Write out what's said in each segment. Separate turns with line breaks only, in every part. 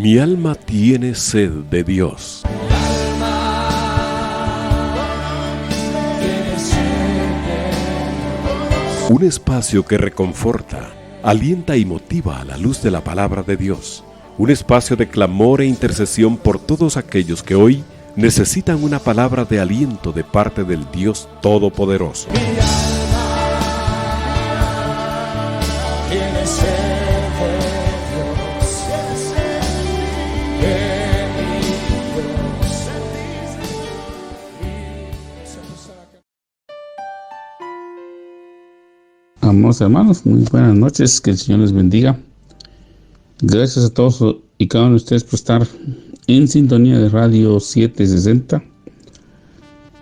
Mi alma tiene sed de Dios. Un espacio que reconforta, alienta y motiva a la luz de la palabra de Dios. Un espacio de clamor e intercesión por todos aquellos que hoy necesitan una palabra de aliento de parte del Dios Todopoderoso.
Amados hermanos, muy buenas noches, que el Señor les bendiga. Gracias a todos y cada uno de ustedes por estar en sintonía de Radio 760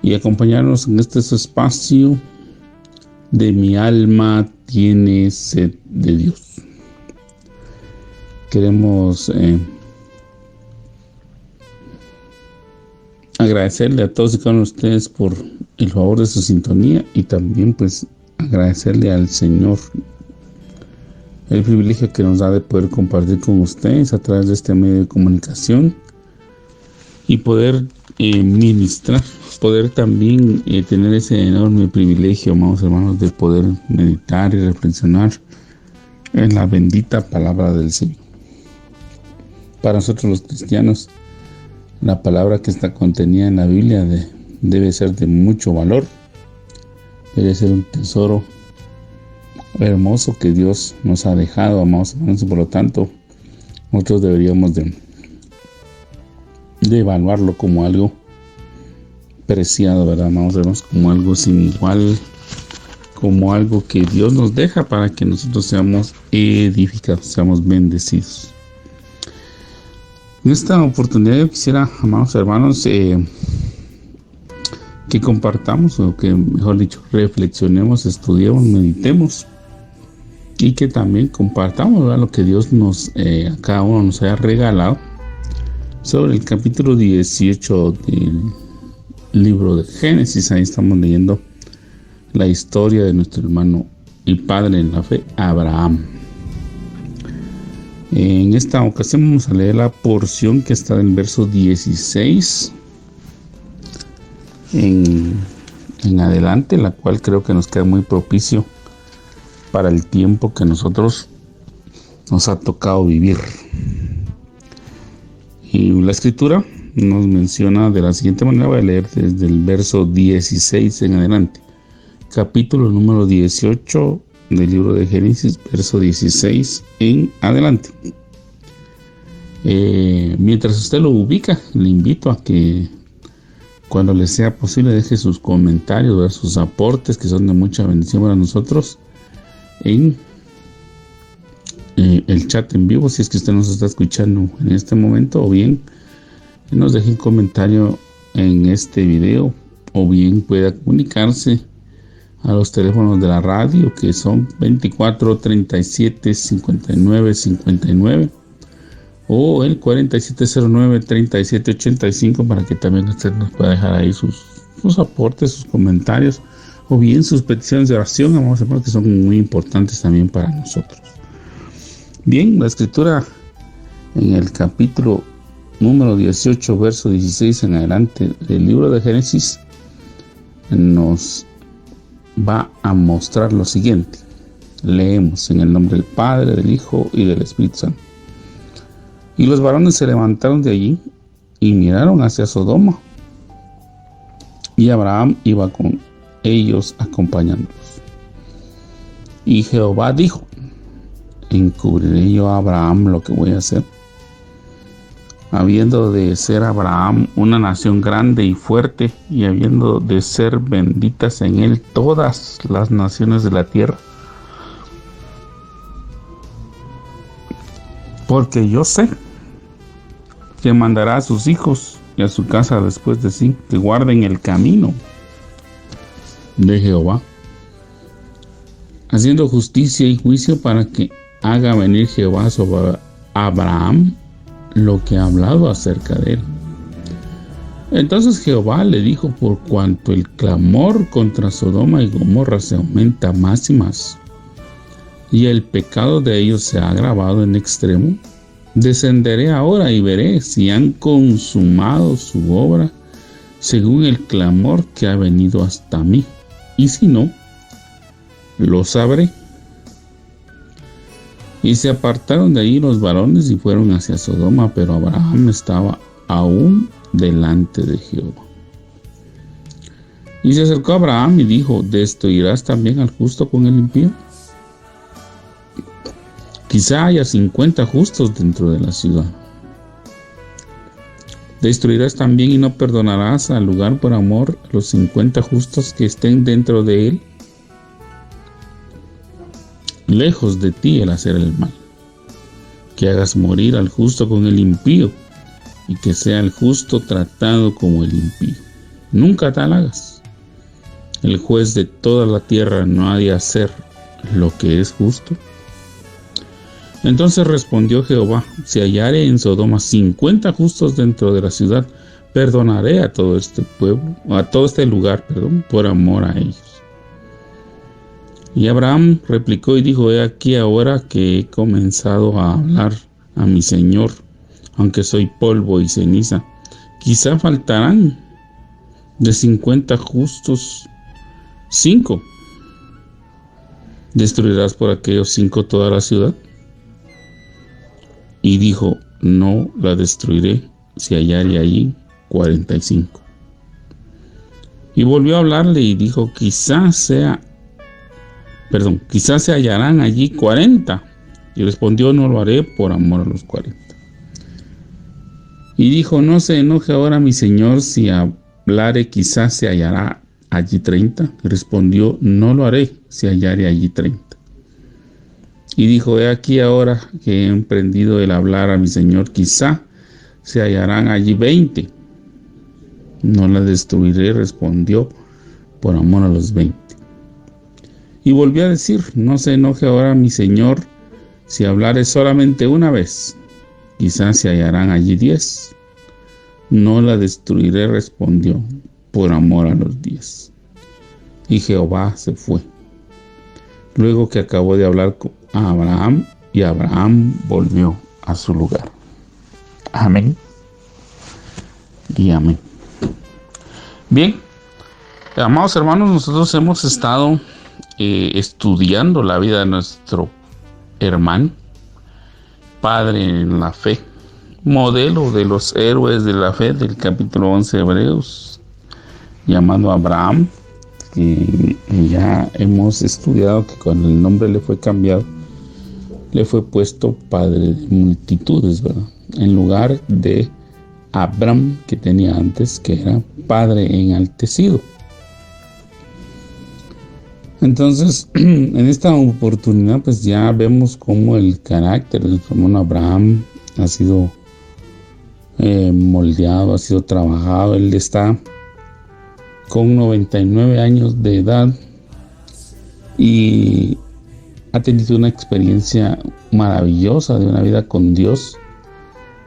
y acompañarnos en este espacio de Mi alma tiene sed de Dios. Queremos agradecerle a todos y cada uno de ustedes por el favor de su sintonía y también pues agradecerle al Señor el privilegio que nos da de poder compartir con ustedes a través de este medio de comunicación y poder ministrar, poder también tener ese enorme privilegio, amados hermanos, de poder meditar y reflexionar en la bendita palabra del Señor. Para nosotros los cristianos, la palabra que está contenida en la Biblia debe ser de mucho valor. Debe ser un tesoro hermoso que Dios nos ha dejado, amados hermanos, y por lo tanto nosotros deberíamos de evaluarlo como algo preciado, ¿verdad, amados hermanos? Como algo sin igual, como algo que Dios nos deja para que nosotros seamos edificados, seamos bendecidos. En esta oportunidad yo quisiera, amados hermanos, que compartamos, o que mejor dicho, reflexionemos, estudiemos, meditemos y que también compartamos, ¿verdad?, lo que Dios a cada uno nos haya regalado sobre el capítulo 18 del libro de Génesis. Ahí estamos leyendo la historia de nuestro hermano y padre en la fe, Abraham. En esta ocasión vamos a leer la porción que está en el verso 16 en adelante, la cual creo que nos queda muy propicio para el tiempo que nosotros nos ha tocado vivir. Y la escritura nos menciona de la siguiente manera. Voy a leer desde el verso 16 en adelante, capítulo número 18 del libro de Génesis, verso 16 en adelante. Mientras usted lo ubica, le invito a que cuando les sea posible deje sus comentarios, ¿verdad?, sus aportes, que son de mucha bendición para nosotros, en el chat en vivo, si es que usted nos está escuchando en este momento, o bien nos deje un comentario en este video, o bien pueda comunicarse a los teléfonos de la radio, que son 24 37 59 59 o el 4709 37 85, para que también usted nos pueda dejar ahí sus aportes, sus comentarios, o bien sus peticiones de oración, amados hermanos, que son muy importantes también para nosotros. Bien, la escritura en el capítulo número 18, verso 16 en adelante del libro de Génesis nos va a mostrar lo siguiente. Leemos: en el nombre del Padre, del Hijo y del Espíritu Santo. Y los varones se levantaron de allí y miraron hacia Sodoma, y Abraham iba con ellos acompañándolos. Y Jehová dijo: ¿encubriré yo a Abraham lo que voy a hacer? Habiendo de ser Abraham una nación grande y fuerte, y habiendo de ser benditas en él todas las naciones de la tierra. Porque yo sé que mandará a sus hijos y a su casa después de sí, que guarden el camino de Jehová, haciendo justicia y juicio, para que haga venir Jehová sobre Abraham lo que ha hablado acerca de él. Entonces Jehová le dijo: por cuanto el clamor contra Sodoma y Gomorra se aumenta más y más, y el pecado de ellos se ha agravado en extremo, Descenderé ahora y veré si han consumado su obra según el clamor que ha venido hasta mí. Y si no, lo sabré. Y se apartaron de ahí los varones y fueron hacia Sodoma, pero Abraham estaba aún delante de Jehová. Y se acercó a Abraham y dijo: ¿destruirás también al justo con el impío? Quizá haya 50 justos dentro de la ciudad. ¿Destruirás también y no perdonarás al lugar por amor a los 50 justos que estén dentro de él? Lejos de ti el hacer el mal, que hagas morir al justo con el impío, y que sea el justo tratado como el impío. Nunca tal hagas. El juez de toda la tierra no ha de hacer lo que es justo. Entonces respondió Jehová: si hallare en Sodoma 50 justos dentro de la ciudad, perdonaré a todo este pueblo, a todo este lugar, por amor a ellos. Y Abraham replicó y dijo: he aquí ahora que he comenzado a hablar a mi Señor, aunque soy polvo y ceniza, quizá faltarán de 50 justos 5. ¿Destruirás por aquellos 5 toda la ciudad? Y dijo: no la destruiré si hallare allí 45. Y volvió a hablarle y dijo: quizás se hallarán allí 40. Y respondió: no lo haré por amor a los 40. Y dijo: no se enoje ahora mi señor si hablare, quizás se hallará allí 30. Y respondió: no lo haré si hallare allí 30. Y dijo: he aquí ahora que he emprendido el hablar a mi señor, quizá se hallarán allí 20. No la destruiré, respondió, por amor a los 20. Y volvió a decir: no se enoje ahora mi señor si hablare solamente una vez, quizás se hallarán allí 10. No la destruiré, respondió, por amor a los 10. Y Jehová se fue, luego que acabó de hablar a Abraham, y Abraham volvió a su lugar. Amén y amén. Bien, amados hermanos, nosotros hemos estado estudiando la vida de nuestro hermano, padre en la fe, modelo de los héroes de la fe del capítulo 11 de Hebreos, llamado Abraham, que ya hemos estudiado que cuando el nombre le fue cambiado, le fue puesto padre de multitudes, ¿verdad? En lugar de Abram, que tenía antes, que era padre enaltecido. Entonces, en esta oportunidad, pues ya vemos cómo el carácter del hermano Abraham ha sido moldeado, ha sido trabajado. Él está con 99 años de edad y ha tenido una experiencia maravillosa de una vida con Dios.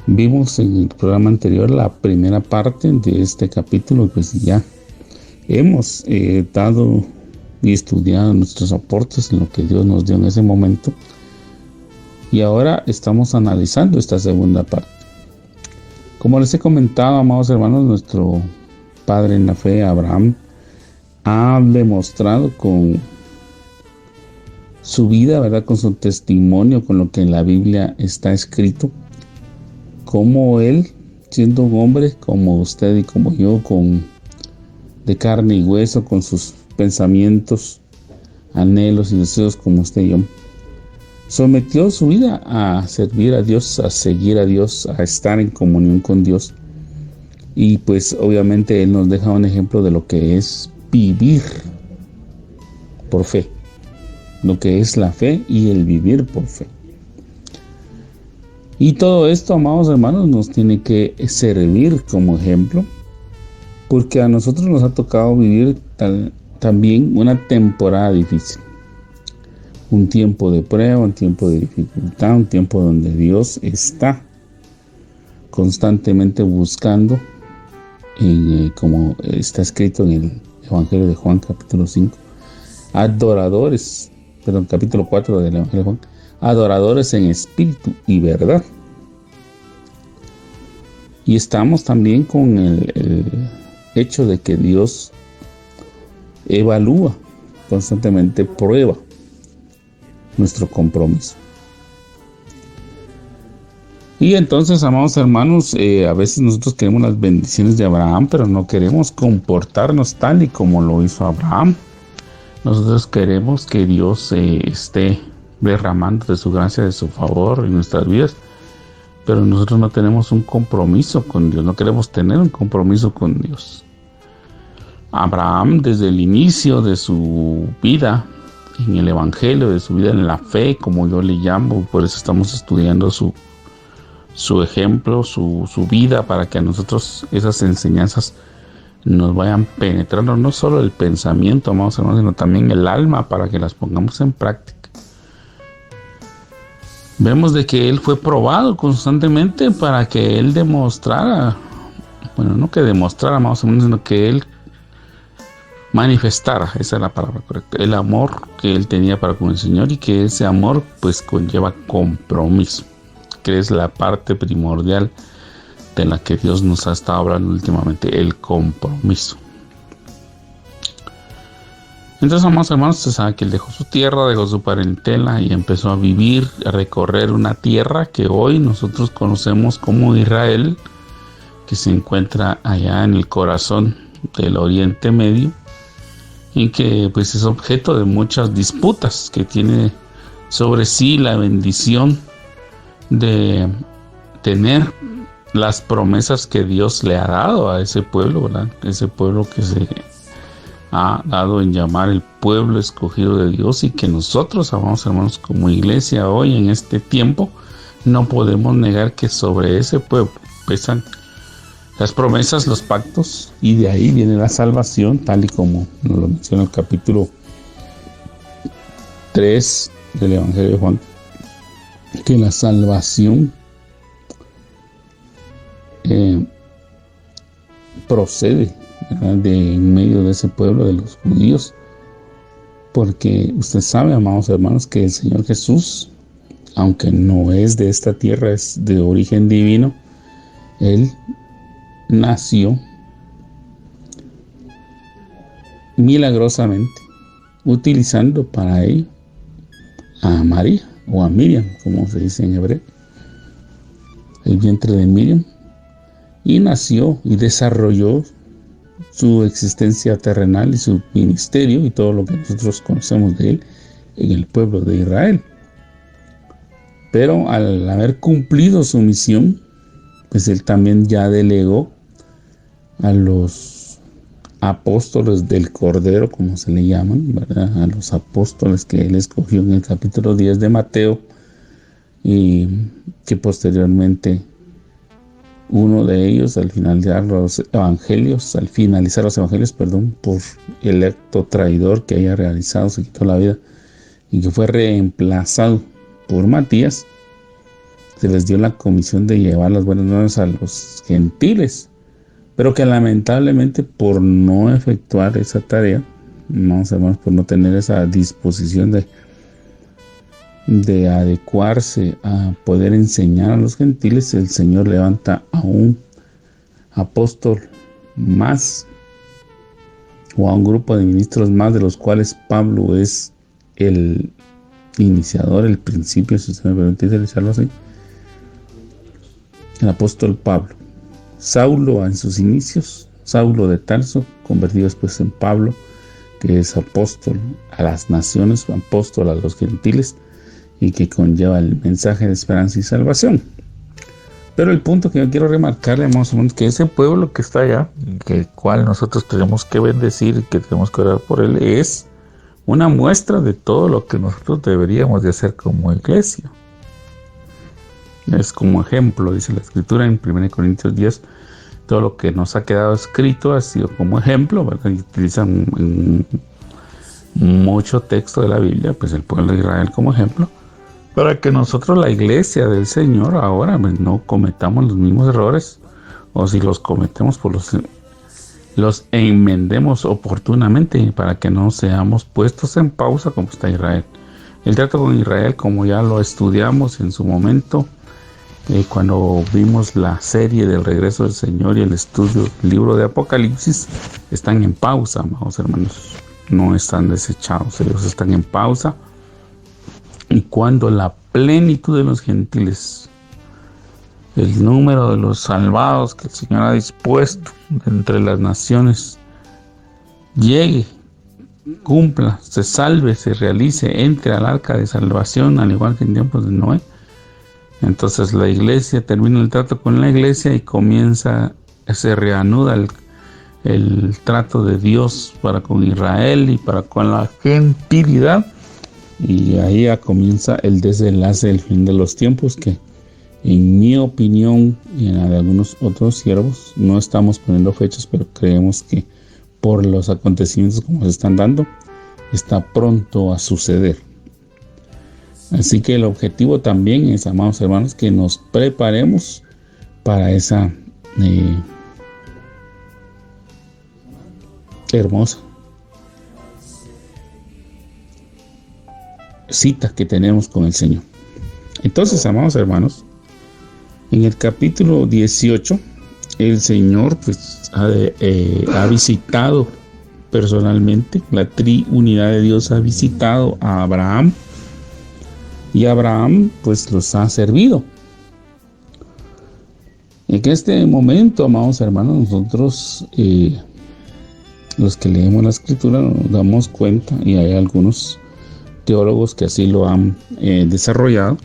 Vimos en el programa anterior la primera parte de este capítulo, pues ya hemos dado y estudiado nuestros aportes en lo que Dios nos dio en ese momento, y ahora estamos analizando esta segunda parte. Como les he comentado, amados hermanos, nuestro padre en la fe, Abraham, ha demostrado con su vida, ¿verdad?, con su testimonio, con lo que en la Biblia está escrito, cómo él, siendo un hombre como usted y como yo, de carne y hueso, con sus pensamientos, anhelos y deseos como usted y yo, sometió su vida a servir a Dios, a seguir a Dios, a estar en comunión con Dios. Y pues obviamente él nos deja un ejemplo de lo que es vivir por fe, lo que es la fe y el vivir por fe. Y todo esto, amados hermanos, nos tiene que servir como ejemplo, porque a nosotros nos ha tocado vivir también una temporada difícil, un tiempo de prueba, un tiempo de dificultad, un tiempo donde Dios está constantemente buscando, como está escrito en el Evangelio de Juan capítulo 5, capítulo 4 del Evangelio de Juan, adoradores en espíritu y verdad. Y estamos también con el hecho de que Dios evalúa, constantemente prueba nuestro compromiso. Y entonces, amados hermanos, a veces nosotros queremos las bendiciones de Abraham, pero no queremos comportarnos tal y como lo hizo Abraham. Nosotros queremos que Dios esté derramando de su gracia, de su favor en nuestras vidas, pero nosotros no tenemos un compromiso con Dios, no queremos tener un compromiso con Dios. Abraham, desde el inicio de su vida en el Evangelio, de su vida en la fe, como yo le llamo, por eso estamos estudiando su ejemplo, su vida, para que a nosotros esas enseñanzas nos vayan penetrando, no solo el pensamiento, amados hermanos, sino también el alma, para que las pongamos en práctica. Vemos de que él fue probado constantemente para que él demostrara, bueno, no que demostrara, amados hermanos, sino que él manifestara, esa es la palabra correcta, el amor que él tenía para con el Señor, y que ese amor pues conlleva compromiso, que es la parte primordial de la que Dios nos ha estado hablando últimamente, el compromiso. Entonces, amados hermanos, usted sabe que él dejó su tierra, dejó su parentela y empezó a vivir, a recorrer una tierra que hoy nosotros conocemos como Israel, que se encuentra allá en el corazón del Oriente Medio, y que pues es objeto de muchas disputas, que tiene sobre sí la bendición de tener las promesas que Dios le ha dado a ese pueblo, ¿verdad? Ese pueblo que se ha dado en llamar el pueblo escogido de Dios, y que nosotros, amados hermanos, como iglesia hoy en este tiempo, no podemos negar que sobre ese pueblo pesan las promesas, los pactos, y de ahí viene la salvación, tal y como nos lo menciona el capítulo 3 del Evangelio de Juan, que la salvación procede, ¿verdad?, de en medio de ese pueblo de los judíos, porque usted sabe, amados hermanos, que el Señor Jesús, aunque no es de esta tierra, es de origen divino, Él nació milagrosamente, utilizando para ello a María, o a Miriam, como se dice en hebreo, el vientre de Miriam, y nació y desarrolló su existencia terrenal y su ministerio y todo lo que nosotros conocemos de él en el pueblo de Israel. Pero al haber cumplido su misión, pues él también ya delegó a los apóstoles del Cordero, como se le llaman, ¿verdad?, a los apóstoles que él escogió en el capítulo 10 de Mateo, y que posteriormente uno de ellos, al finalizar los evangelios, por el acto traidor que haya realizado, se quitó la vida, y que fue reemplazado por Matías, se les dio la comisión de llevar las buenas nuevas a los gentiles, pero que lamentablemente, por no efectuar esa tarea, vamos hermanos, por no tener esa disposición de adecuarse a poder enseñar a los gentiles, el Señor levanta a un apóstol más, o a un grupo de ministros más, de los cuales Pablo es el iniciador, el principio, si usted me permite utilizarlo así, el apóstol Pablo. Saulo en sus inicios, Saulo de Tarso, convertido después en Pablo, que es apóstol a las naciones, apóstol a los gentiles, y que conlleva el mensaje de esperanza y salvación. Pero el punto que yo quiero remarcarle, más o menos, que ese pueblo que está allá, que el cual nosotros tenemos que bendecir y que tenemos que orar por él, es una muestra de todo lo que nosotros deberíamos de hacer como iglesia. Es como ejemplo, dice la Escritura en 1 Corintios 10, todo lo que nos ha quedado escrito ha sido como ejemplo, ¿verdad? Y utilizan mucho texto de la Biblia, pues el pueblo de Israel como ejemplo, para que nosotros, la iglesia del Señor, ahora pues, no cometamos los mismos errores, o si los cometemos, pues los enmendemos oportunamente, para que no seamos puestos en pausa como está Israel. El trato con Israel, como ya lo estudiamos en su momento, Cuando vimos la serie del regreso del Señor y el estudio del libro de Apocalipsis, están en pausa, amados hermanos. No están desechados, ellos están en pausa. Y cuando la plenitud de los gentiles, el número de los salvados que el Señor ha dispuesto entre las naciones, llegue, cumpla, se salve, se realice, entre al arca de salvación, al igual que en tiempos de Noé, entonces la iglesia termina el trato con la iglesia y se reanuda el trato de Dios para con Israel y para con la gentilidad, y ahí ya comienza el desenlace del fin de los tiempos, que en mi opinión y en la de algunos otros siervos no estamos poniendo fechas, pero creemos que por los acontecimientos como se están dando está pronto a suceder. Así que el objetivo también es, amados hermanos, que nos preparemos para esa hermosa cita que tenemos con el Señor. Entonces, amados hermanos, en el capítulo 18, el Señor pues ha visitado personalmente, la triunidad de Dios ha visitado a Abraham, y Abraham pues los ha servido. En este momento, amados hermanos, nosotros los que leemos la Escritura nos damos cuenta, y hay algunos teólogos que así lo han desarrollado,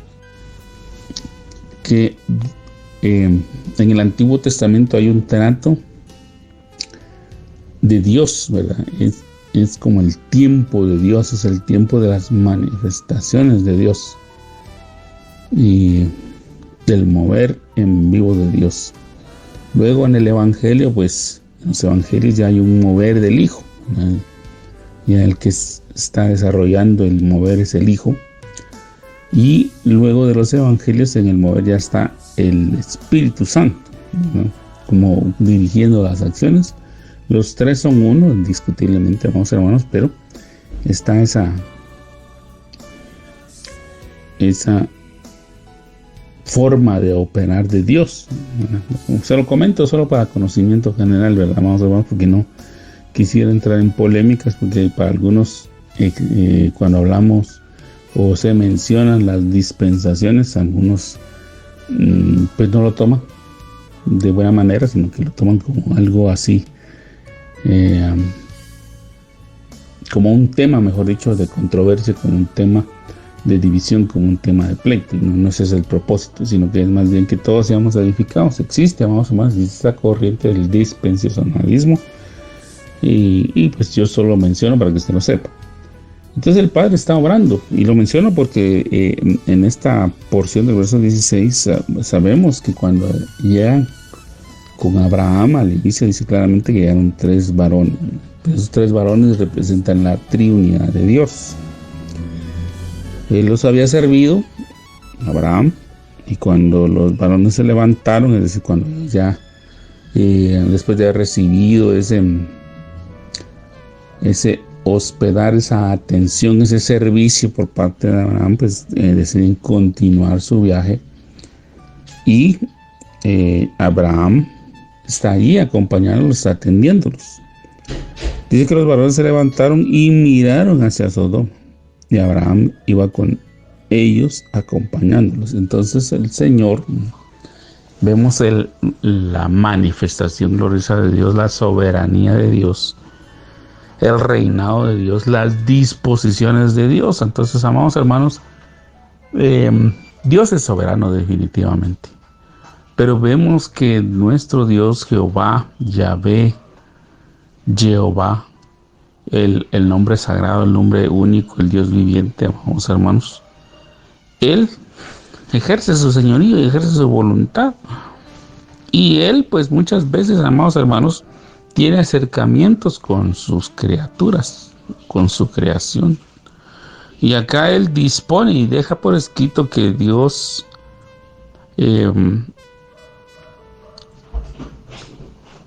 que en el Antiguo Testamento hay un trato de Dios, ¿verdad? Es como el tiempo de Dios, es el tiempo de las manifestaciones de Dios y del mover en vivo de Dios. Luego en el Evangelio, pues en los Evangelios ya hay un mover del Hijo, ¿verdad? Y el que está desarrollando el mover es el Hijo. Y luego de los Evangelios, en el mover ya está el Espíritu Santo, ¿no? Como dirigiendo las acciones. Los tres son uno, indiscutiblemente, amados hermanos, pero está esa forma de operar de Dios. Se lo comento solo para conocimiento general, ¿verdad, amados hermanos? Porque no quisiera entrar en polémicas, porque para algunos, cuando hablamos o se mencionan las dispensaciones, algunos pues no lo toman de buena manera, sino que lo toman como algo así, como un tema, mejor dicho, de controversia, como un tema de división, como un tema de pleito. No ese es el propósito, sino que es más bien que todos seamos edificados. Existe, vamos a más, esta corriente del dispensacionalismo, y pues yo solo menciono para que usted lo sepa. Entonces el Padre está obrando, y lo menciono porque en esta porción del verso 16 sabemos que cuando llegan con Abraham al inicio, dice claramente que llegaron 3 varones. Esos 3 varones representan la triunidad de Dios. Él los había servido, Abraham, y cuando los varones se levantaron, es decir, cuando ya después de haber recibido ese hospedar, esa atención, ese servicio por parte de Abraham, pues deciden continuar su viaje, y Abraham está allí acompañándolos, atendiéndolos. Dice que los varones se levantaron y miraron hacia Sodoma, y Abraham iba con ellos acompañándolos. Entonces el Señor, vemos la manifestación gloriosa de Dios, la soberanía de Dios, el reinado de Dios, las disposiciones de Dios. Entonces, amados hermanos, Dios es soberano definitivamente, pero vemos que nuestro Dios, Jehová, Yahvé, Jehová, el nombre sagrado, el nombre único, el Dios viviente, amados hermanos, Él ejerce su señorío y ejerce su voluntad, y Él pues muchas veces, amados hermanos, tiene acercamientos con sus criaturas, con su creación. Y acá Él dispone y deja por escrito que Dios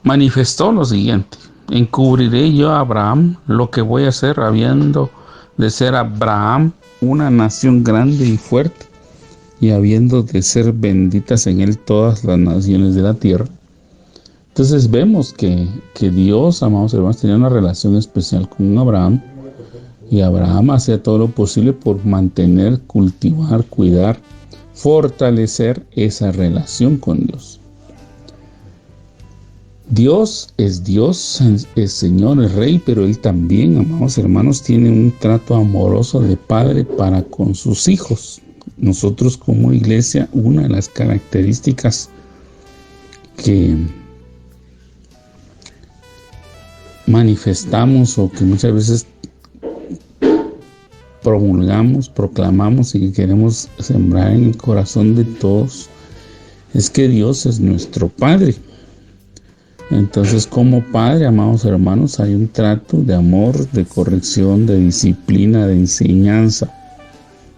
manifestó lo siguiente: encubriré yo a Abraham lo que voy a hacer, habiendo de ser Abraham una nación grande y fuerte. y habiendo de ser benditas en él todas las naciones de la tierra. Entonces vemos que Dios, amados hermanos, tenía una relación especial con Abraham, y Abraham hacía todo lo posible por mantener, cultivar, cuidar, fortalecer esa relación con Dios. Dios, es Señor, es Rey, pero Él también, amados hermanos, tiene un trato amoroso de padre para con sus hijos. Nosotros como iglesia, una de las características que manifestamos o que muchas veces promulgamos, proclamamos y que queremos sembrar en el corazón de todos es que Dios es nuestro Padre. Entonces, como Padre, amados hermanos, hay un trato de amor, de corrección, de disciplina, de enseñanza,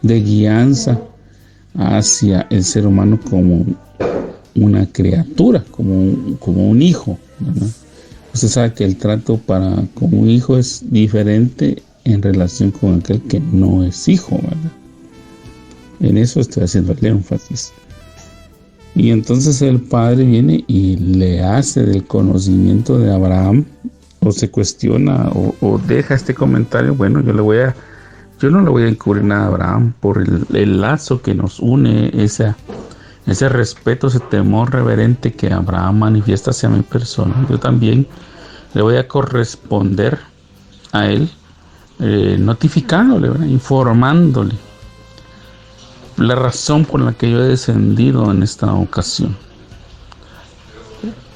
de guianza hacia el ser humano como una criatura, como un hijo, ¿verdad? Usted sabe que el trato con un hijo es diferente en relación con aquel que no es hijo, ¿verdad? En eso estoy haciendo el énfasis. Y entonces el Padre viene y le hace del conocimiento de Abraham, o se cuestiona, o deja este comentario. Bueno, yo no le voy a encubrir nada a Abraham por el lazo que nos une, ese respeto, ese temor reverente que Abraham manifiesta hacia mi persona. Yo también le voy a corresponder a él, notificándole, ¿verdad? Informándole la razón por la que yo he descendido en esta ocasión.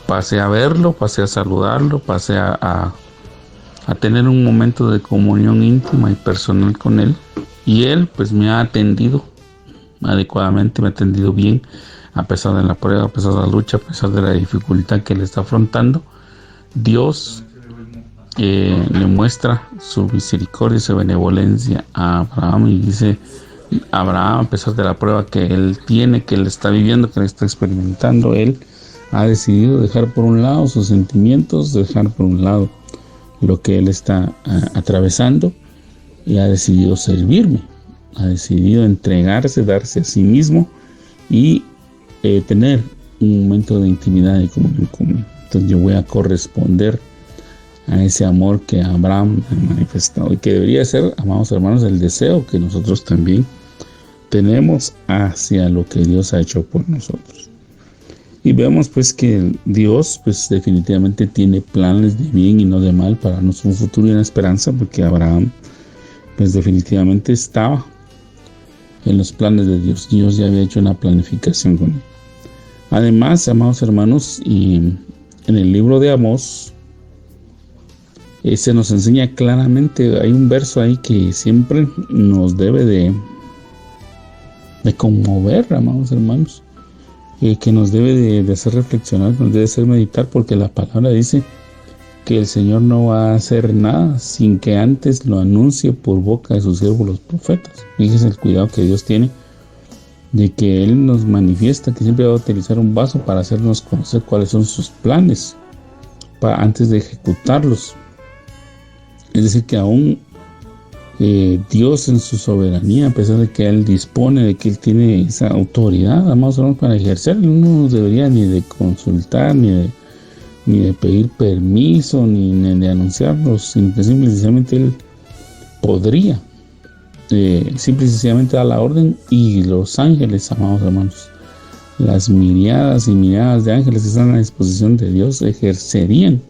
Pasé a verlo, pasé a saludarlo, pasé a tener un momento de comunión íntima y personal con él, y él pues me ha atendido adecuadamente, me ha atendido bien, a pesar de la prueba, a pesar de la lucha, a pesar de la dificultad que él está afrontando. Dios le muestra su misericordia y su benevolencia a Abraham, y dice: Abraham, a pesar de la prueba que él tiene, que él está viviendo, que él está experimentando, él ha decidido dejar por un lado sus sentimientos, dejar por un lado lo que él está atravesando, y ha decidido servirme, ha decidido entregarse, darse a sí mismo y tener un momento de intimidad y comunión conmigo. Entonces yo voy a corresponder a ese amor que Abraham ha manifestado, y que debería ser, amados hermanos, el deseo que nosotros también tenemos hacia lo que Dios ha hecho por nosotros. Y vemos pues que Dios pues definitivamente tiene planes de bien y no de mal para nosotros, un futuro y una esperanza, porque Abraham pues definitivamente estaba en los planes de Dios. Dios ya había hecho una planificación con él. Además, amados hermanos, y en el libro de Amós se nos enseña claramente, hay un verso ahí que siempre nos debe de conmover, amados hermanos, que nos debe de hacer reflexionar, nos debe hacer meditar, porque la palabra dice que el Señor no va a hacer nada sin que antes lo anuncie por boca de sus siervos los profetas. Fíjese el cuidado que Dios tiene de que Él nos manifiesta que siempre va a utilizar un vaso para hacernos conocer cuáles son sus planes antes de ejecutarlos. Es decir, que aún Dios en su soberanía, a pesar de que Él dispone, de que Él tiene esa autoridad, amados hermanos, para ejercer, no debería ni de consultar, ni de pedir permiso, ni de anunciarlos, sino que simple y sencillamente Él podría, simple y sencillamente da la orden, y los ángeles, amados hermanos, las miriadas y miriadas de ángeles que están a disposición de Dios, ejercerían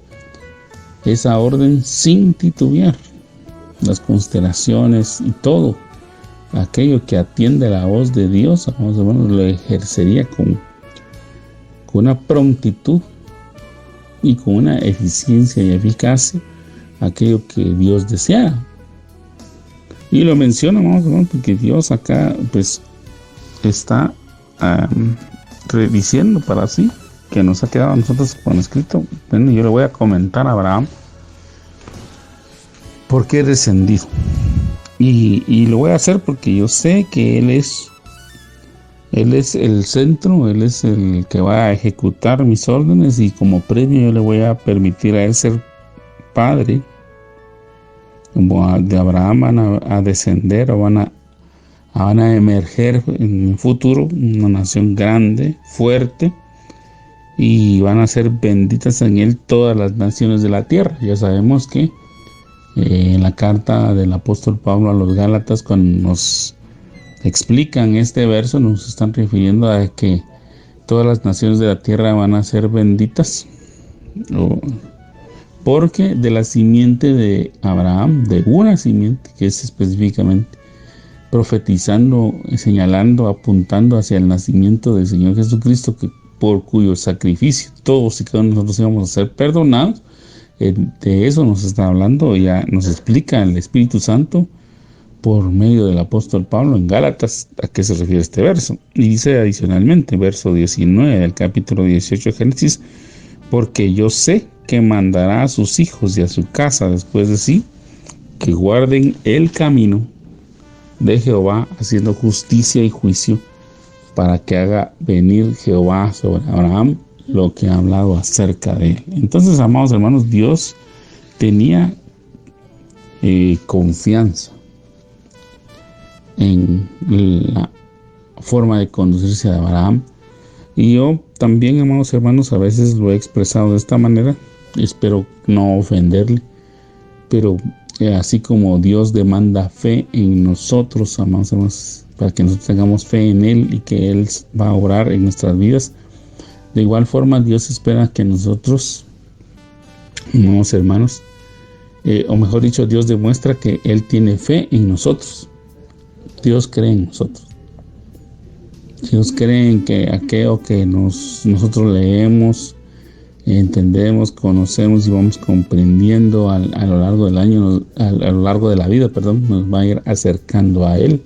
esa orden sin titubear. Las constelaciones y todo aquello que atiende la voz de Dios, amados hermanos, lo ejercería con una prontitud y con una eficiencia y eficacia aquello que Dios desea. Y lo menciona, amados hermanos, porque Dios acá pues está diciendo para sí, que nos ha quedado a nosotros con escrito. Bueno, yo le voy a comentar a Abraham por qué he descendido, y lo voy a hacer porque yo sé que Él es el centro, Él es el que va a ejecutar mis órdenes, y como premio yo le voy a permitir a Él ser padre. Como de Abraham van a descender, o van van a emerger en un futuro una nación grande, fuerte, y van a ser benditas en él todas las naciones de la tierra. Ya sabemos que en la carta del apóstol Pablo a los Gálatas, cuando nos explican este verso, nos están refiriendo a que todas las naciones de la tierra van a ser benditas, porque de la simiente de Abraham, de una simiente que es específicamente profetizando, señalando, apuntando hacia el nacimiento del Señor Jesucristo, que por cuyo sacrificio todos y cada uno de nosotros íbamos a ser perdonados. De eso nos está hablando, ya nos explica el Espíritu Santo por medio del apóstol Pablo en Gálatas a qué se refiere este verso. Y dice adicionalmente, verso 19 del capítulo 18 de Génesis: porque yo sé que mandará a sus hijos y a su casa después de sí, que guarden el camino de Jehová, haciendo justicia y juicio, para que haga venir Jehová sobre Abraham lo que ha hablado acerca de él. Entonces, amados hermanos, Dios tenía confianza en la forma de conducirse de Abraham. Y yo también, amados hermanos, a veces lo he expresado de esta manera. Espero no ofenderle, pero así como Dios demanda fe en nosotros, amados hermanos, para que nosotros tengamos fe en Él y que Él va a obrar en nuestras vidas, de igual forma Dios espera que nosotros, amados hermanos, o mejor dicho, Dios demuestra que Él tiene fe en nosotros. Dios cree en nosotros. Dios cree en que aquello que nosotros leemos, entendemos, conocemos y vamos comprendiendo a lo largo del año, a lo largo de la vida, nos va a ir acercando a Él.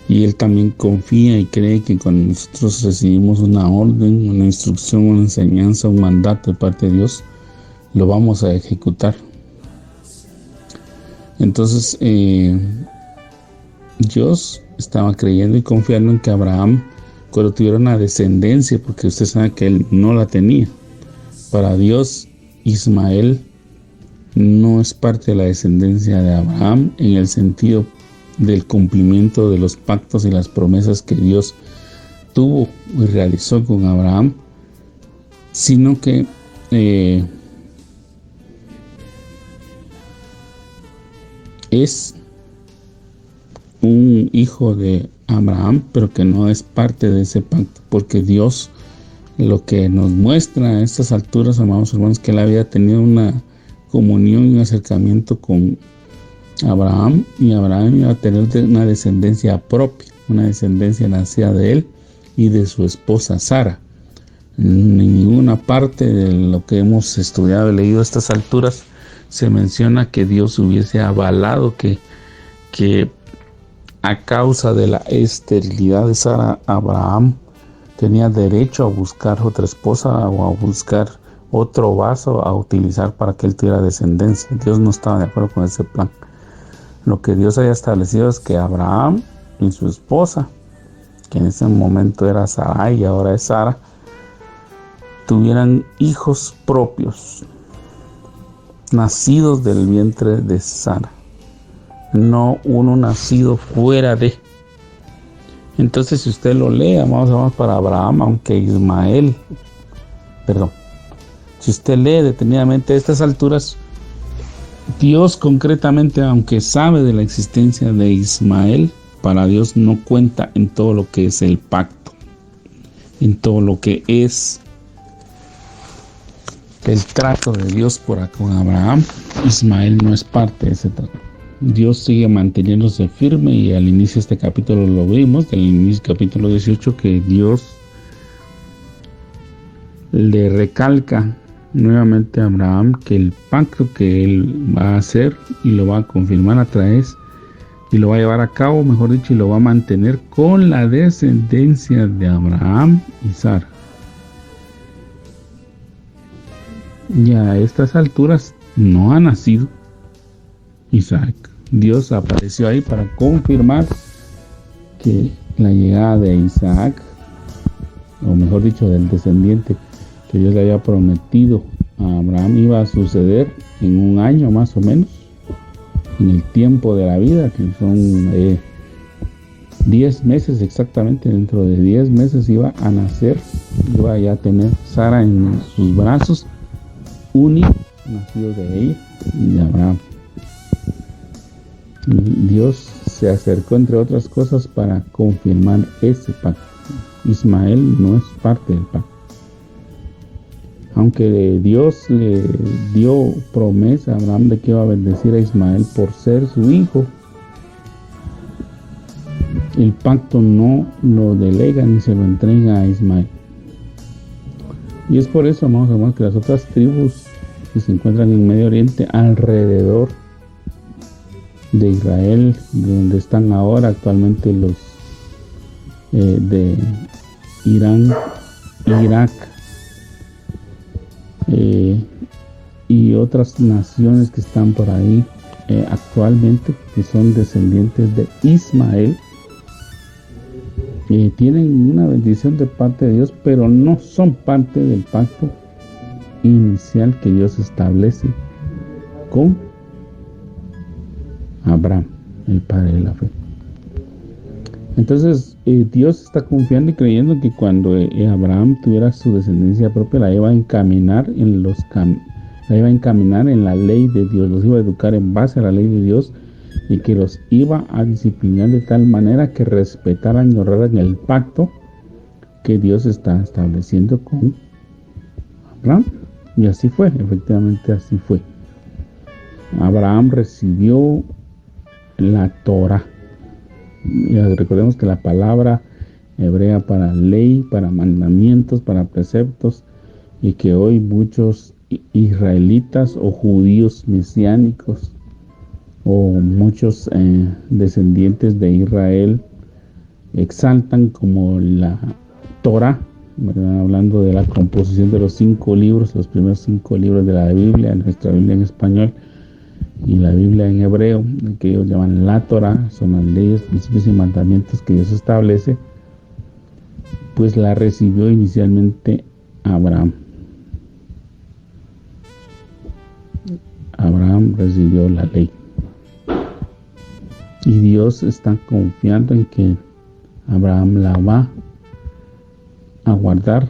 Y Él también confía y cree que cuando nosotros recibimos una orden, una instrucción, una enseñanza, un mandato de parte de Dios, lo vamos a ejecutar. Entonces, Dios estaba creyendo y confiando en que Abraham, cuando tuviera una descendencia, porque usted sabe que él no la tenía. Para Dios, Ismael no es parte de la descendencia de Abraham en el sentido del cumplimiento de los pactos y las promesas que Dios tuvo y realizó con Abraham, sino que es un hijo de Abraham, pero que no es parte de ese pacto, porque Dios lo que nos muestra a estas alturas, amados hermanos, que él había tenido una comunión y un acercamiento con Abraham, y Abraham iba a tener una descendencia propia, una descendencia nacida de él y de su esposa Sara. En ninguna parte de lo que hemos estudiado y leído a estas alturas se menciona que Dios hubiese avalado que a causa de la esterilidad de Sara, Abraham tenía derecho a buscar otra esposa o a buscar otro vaso a utilizar para que él tuviera descendencia. Dios no estaba de acuerdo con ese plan. Lo que Dios haya establecido es que Abraham y su esposa, que en ese momento era Sarai y ahora es Sara, tuvieran hijos propios, nacidos del vientre de Sara, no uno nacido fuera de. Entonces, si usted lo lee, vamos para Abraham, aunque si usted lee detenidamente a estas alturas, Dios concretamente, aunque sabe de la existencia de Ismael, para Dios no cuenta en todo lo que es el pacto, en todo lo que es el trato de Dios con Abraham. Ismael no es parte de ese trato. Dios sigue manteniéndose firme, y al inicio de este capítulo lo vimos, del inicio del capítulo 18, que Dios le recalca nuevamente a Abraham que el pacto que él va a hacer y lo va a confirmar a través y lo va a llevar a cabo, mejor dicho, y lo va a mantener con la descendencia de Abraham y Sara. Y a estas alturas no ha nacido Isaac. Dios apareció ahí para confirmar que la llegada de Isaac, o mejor dicho, del descendiente que Dios le había prometido a Abraham, iba a suceder en un año más o menos, en el tiempo de la vida, que son 10 meses exactamente, dentro de 10 meses iba a nacer, iba ya a tener Sara en sus brazos, un hijo nacido de ella y de Abraham. Dios se acercó, entre otras cosas, para confirmar ese pacto. Ismael no es parte del pacto. Aunque Dios le dio promesa a Abraham de que iba a bendecir a Ismael por ser su hijo, el pacto no lo delega ni se lo entrega a Ismael. Y es por eso, amados hermanos, que las otras tribus que se encuentran en Medio Oriente alrededor de Israel, de donde están ahora actualmente los de Irán, Irak y otras naciones que están por ahí actualmente, que son descendientes de Ismael, tienen una bendición de parte de Dios, pero no son parte del pacto inicial que Dios establece con Abraham, el padre de la fe. Entonces Dios está confiando y creyendo que cuando Abraham tuviera su descendencia propia, la iba a encaminar en la ley de Dios, los iba a educar en base a la ley de Dios, y que los iba a disciplinar de tal manera que respetaran y honraran el pacto que Dios está estableciendo con Abraham. Y así fue, efectivamente así fue. Abraham recibió la Torah. Recordemos que la palabra hebrea para ley, para mandamientos, para preceptos, y que hoy muchos israelitas o judíos mesiánicos o muchos descendientes de Israel exaltan como la Torah, ¿verdad? Hablando de la composición de los 5 libros, los primeros 5 libros de la Biblia, nuestra Biblia en español y la Biblia en hebreo, que ellos llaman la Torah, son las leyes, principios y mandamientos que Dios establece, pues la recibió inicialmente Abraham. Abraham recibió la ley. Y Dios está confiando en que Abraham la va a guardar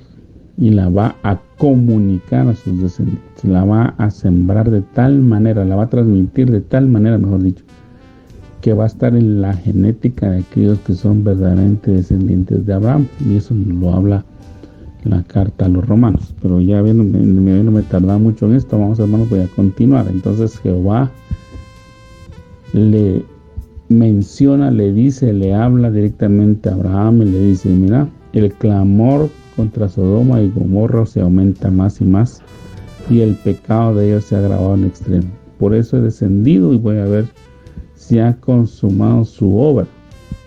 y la va a comunicar a sus descendientes, la va a sembrar de tal manera, la va a transmitir de tal manera, mejor dicho, que va a estar en la genética de aquellos que son verdaderamente descendientes de Abraham. Y eso lo habla la carta a los romanos. Pero ya no me tardaba mucho en esto, vamos hermanos, voy a continuar. Entonces Jehová le menciona, le dice, le habla directamente a Abraham y le dice: mira, el clamor contra Sodoma y Gomorra se aumenta más y más, y el pecado de ellos se ha agravado en extremo. Por eso he descendido y voy a ver si ha consumado su obra,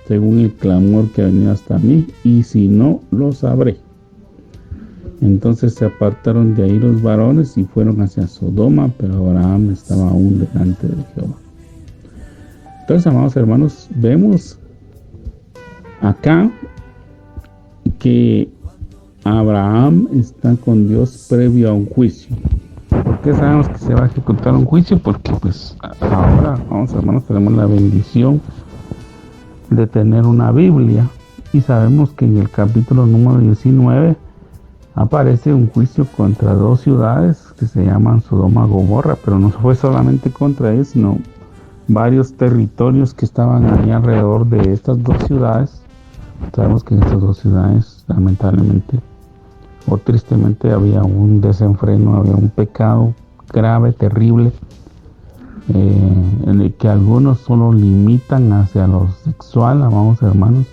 según el clamor que ha venido hasta mí, y si no, lo sabré. Entonces se apartaron de ahí los varones y fueron hacia Sodoma, pero Abraham estaba aún delante de Jehová. Entonces, amados hermanos, vemos acá que Abraham está con Dios previo a un juicio. ¿Por qué sabemos que se va a ejecutar un juicio? Porque pues ahora, vamos hermanos, tenemos la bendición de tener una Biblia, y sabemos que en el capítulo número 19 aparece un juicio contra 2 ciudades que se llaman Sodoma y Gomorra, pero no fue solamente contra ellos, sino varios territorios que estaban ahí alrededor de estas 2 ciudades. Sabemos que en estas 2 ciudades, lamentablemente o tristemente, había un desenfreno, había un pecado grave, terrible, en el que algunos solo limitan hacia lo sexual, amados hermanos.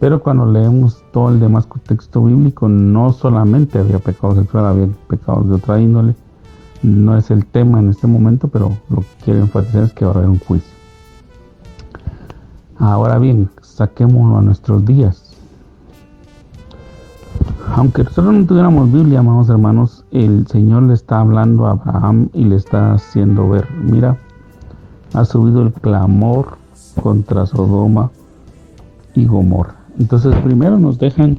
Pero cuando leemos todo el demás contexto bíblico, no solamente había pecado sexual, había pecados de otra índole. No es el tema en este momento, pero lo que quiero enfatizar es que va a haber un juicio. Ahora bien, saquémoslo a nuestros días. Aunque nosotros no tuviéramos Biblia, amados hermanos, el Señor le está hablando a Abraham y le está haciendo ver: mira, ha subido el clamor contra Sodoma y Gomorra. Entonces, primero nos dejan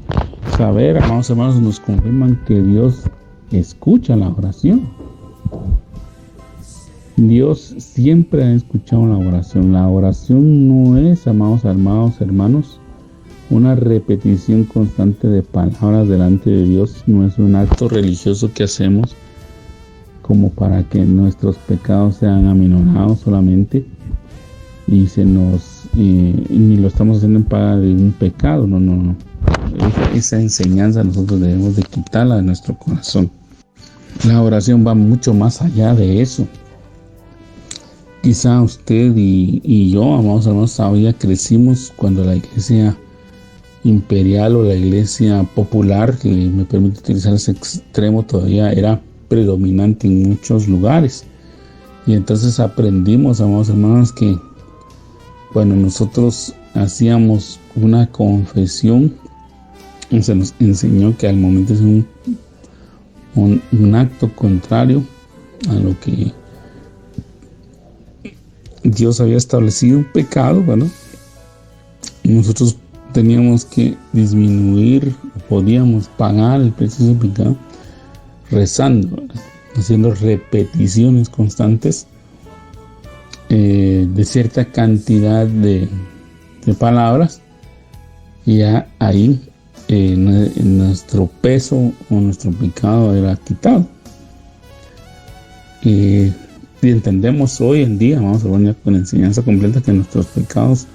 saber, amados hermanos, nos confirman que Dios escucha la oración. Dios siempre ha escuchado la oración. La oración no es, amados hermanos, una repetición constante de palabras delante de Dios. No es un acto religioso que hacemos como para que nuestros pecados sean aminorados solamente y ni lo estamos haciendo en paga de un pecado. No. Esa enseñanza nosotros debemos de quitarla de nuestro corazón. La oración va mucho más allá de eso. Quizá usted y yo, amados hermanos, todavía crecimos cuando la iglesia imperial o la iglesia popular, que me permite utilizar ese extremo, todavía era predominante en muchos lugares. Y entonces aprendimos, amados hermanos, que cuando nosotros hacíamos una confesión, se nos enseñó que al momento es un acto contrario a lo que Dios había establecido, un pecado, ¿verdad? Y nosotros teníamos que disminuir, podíamos pagar el precio del pecado rezando, ¿verdad? Haciendo repeticiones constantes de cierta cantidad de palabras, y ya ahí nuestro peso o nuestro pecado era quitado. Y entendemos hoy en día, vamos a ver con la enseñanza completa, que nuestros pecados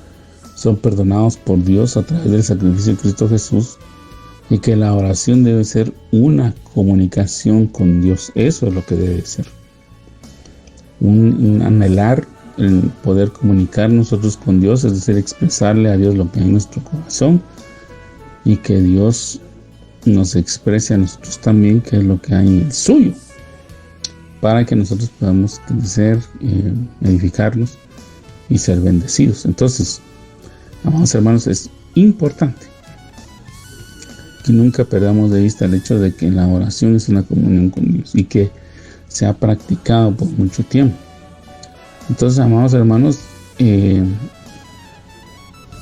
son perdonados por Dios a través del sacrificio de Cristo Jesús, y que la oración debe ser una comunicación con Dios. Eso es lo que debe ser. Un anhelar el poder comunicar nosotros con Dios, es decir, expresarle a Dios lo que hay en nuestro corazón, y que Dios nos exprese a nosotros también qué es lo que hay en el suyo, para que nosotros podamos crecer, edificarnos y ser bendecidos. Entonces, amados hermanos, es importante que nunca perdamos de vista el hecho de que la oración es una comunión con Dios y que se ha practicado por mucho tiempo. Entonces, amados hermanos,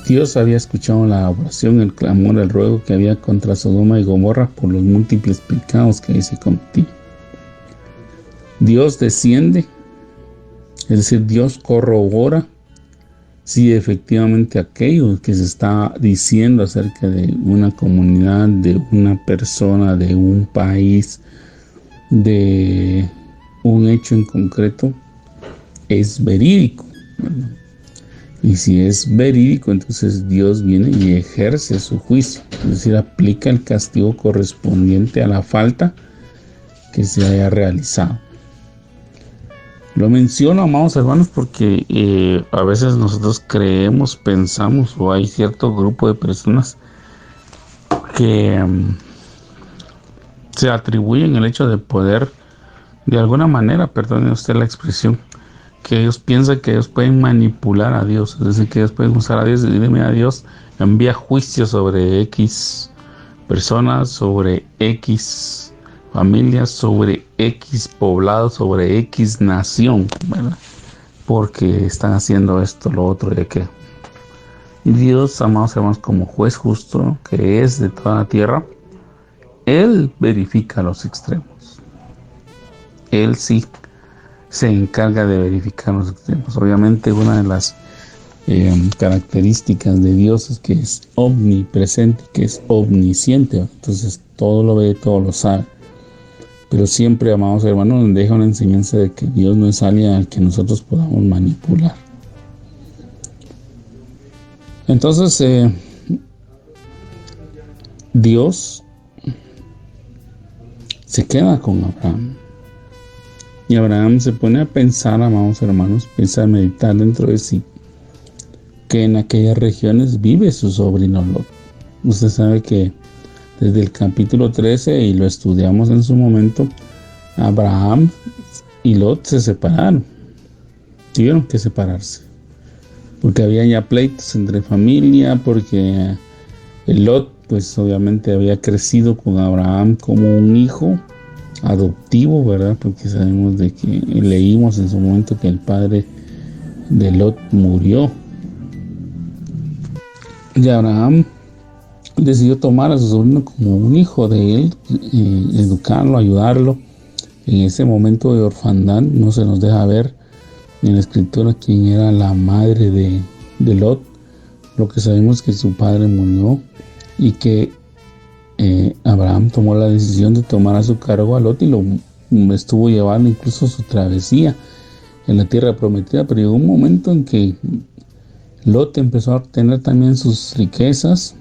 Dios había escuchado la oración, el clamor, el ruego que había contra Sodoma y Gomorra por los múltiples pecados que ahí se cometían. Dios desciende, es decir, Dios corrobora si efectivamente aquello que se está diciendo acerca de una comunidad, de una persona, de un país, de un hecho en concreto, es verídico, ¿verdad? Y si es verídico, entonces Dios viene y ejerce su juicio, es decir, aplica el castigo correspondiente a la falta que se haya realizado. Lo menciono, amados hermanos, porque a veces nosotros creemos, pensamos, o hay cierto grupo de personas que se atribuyen el hecho de poder, de alguna manera, perdone usted la expresión, que ellos piensan que ellos pueden manipular a Dios, es decir, que ellos pueden usar a Dios y decirle: mira, Dios envía juicio sobre X personas, sobre X familias, sobre X poblado, sobre X nación, ¿verdad? Porque están haciendo esto, lo otro y aquello. Y Dios, amados hermanos, como juez justo que es de toda la tierra, Él verifica los extremos. Él sí se encarga de verificar los extremos. Obviamente, una de las características de Dios es que es omnipresente, que es omnisciente. Entonces, todo lo ve, todo lo sabe. Pero siempre, amados hermanos, nos deja una enseñanza de que Dios no es alguien al que nosotros podamos manipular. Entonces, Dios se queda con Abraham. Y Abraham se pone a pensar, amados hermanos, piensa a meditar dentro de sí, que en aquellas regiones vive su sobrino Lot. Usted sabe que desde el capítulo 13, y lo estudiamos en su momento, Abraham y Lot se separaron. Tuvieron que separarse, porque había ya pleitos entre familia, porque el Lot, pues obviamente había crecido con Abraham como un hijo adoptivo, ¿verdad? Porque sabemos de que leímos en su momento que el padre de Lot murió. Y Abraham decidió tomar a su sobrino como un hijo de él, educarlo, ayudarlo. En ese momento de orfandad no se nos deja ver en la escritura quién era la madre de Lot. Lo que sabemos es que su padre murió y que Abraham tomó la decisión de tomar a su cargo a Lot y lo estuvo llevando incluso su travesía en la tierra prometida, pero llegó un momento en que Lot empezó a tener también sus riquezas,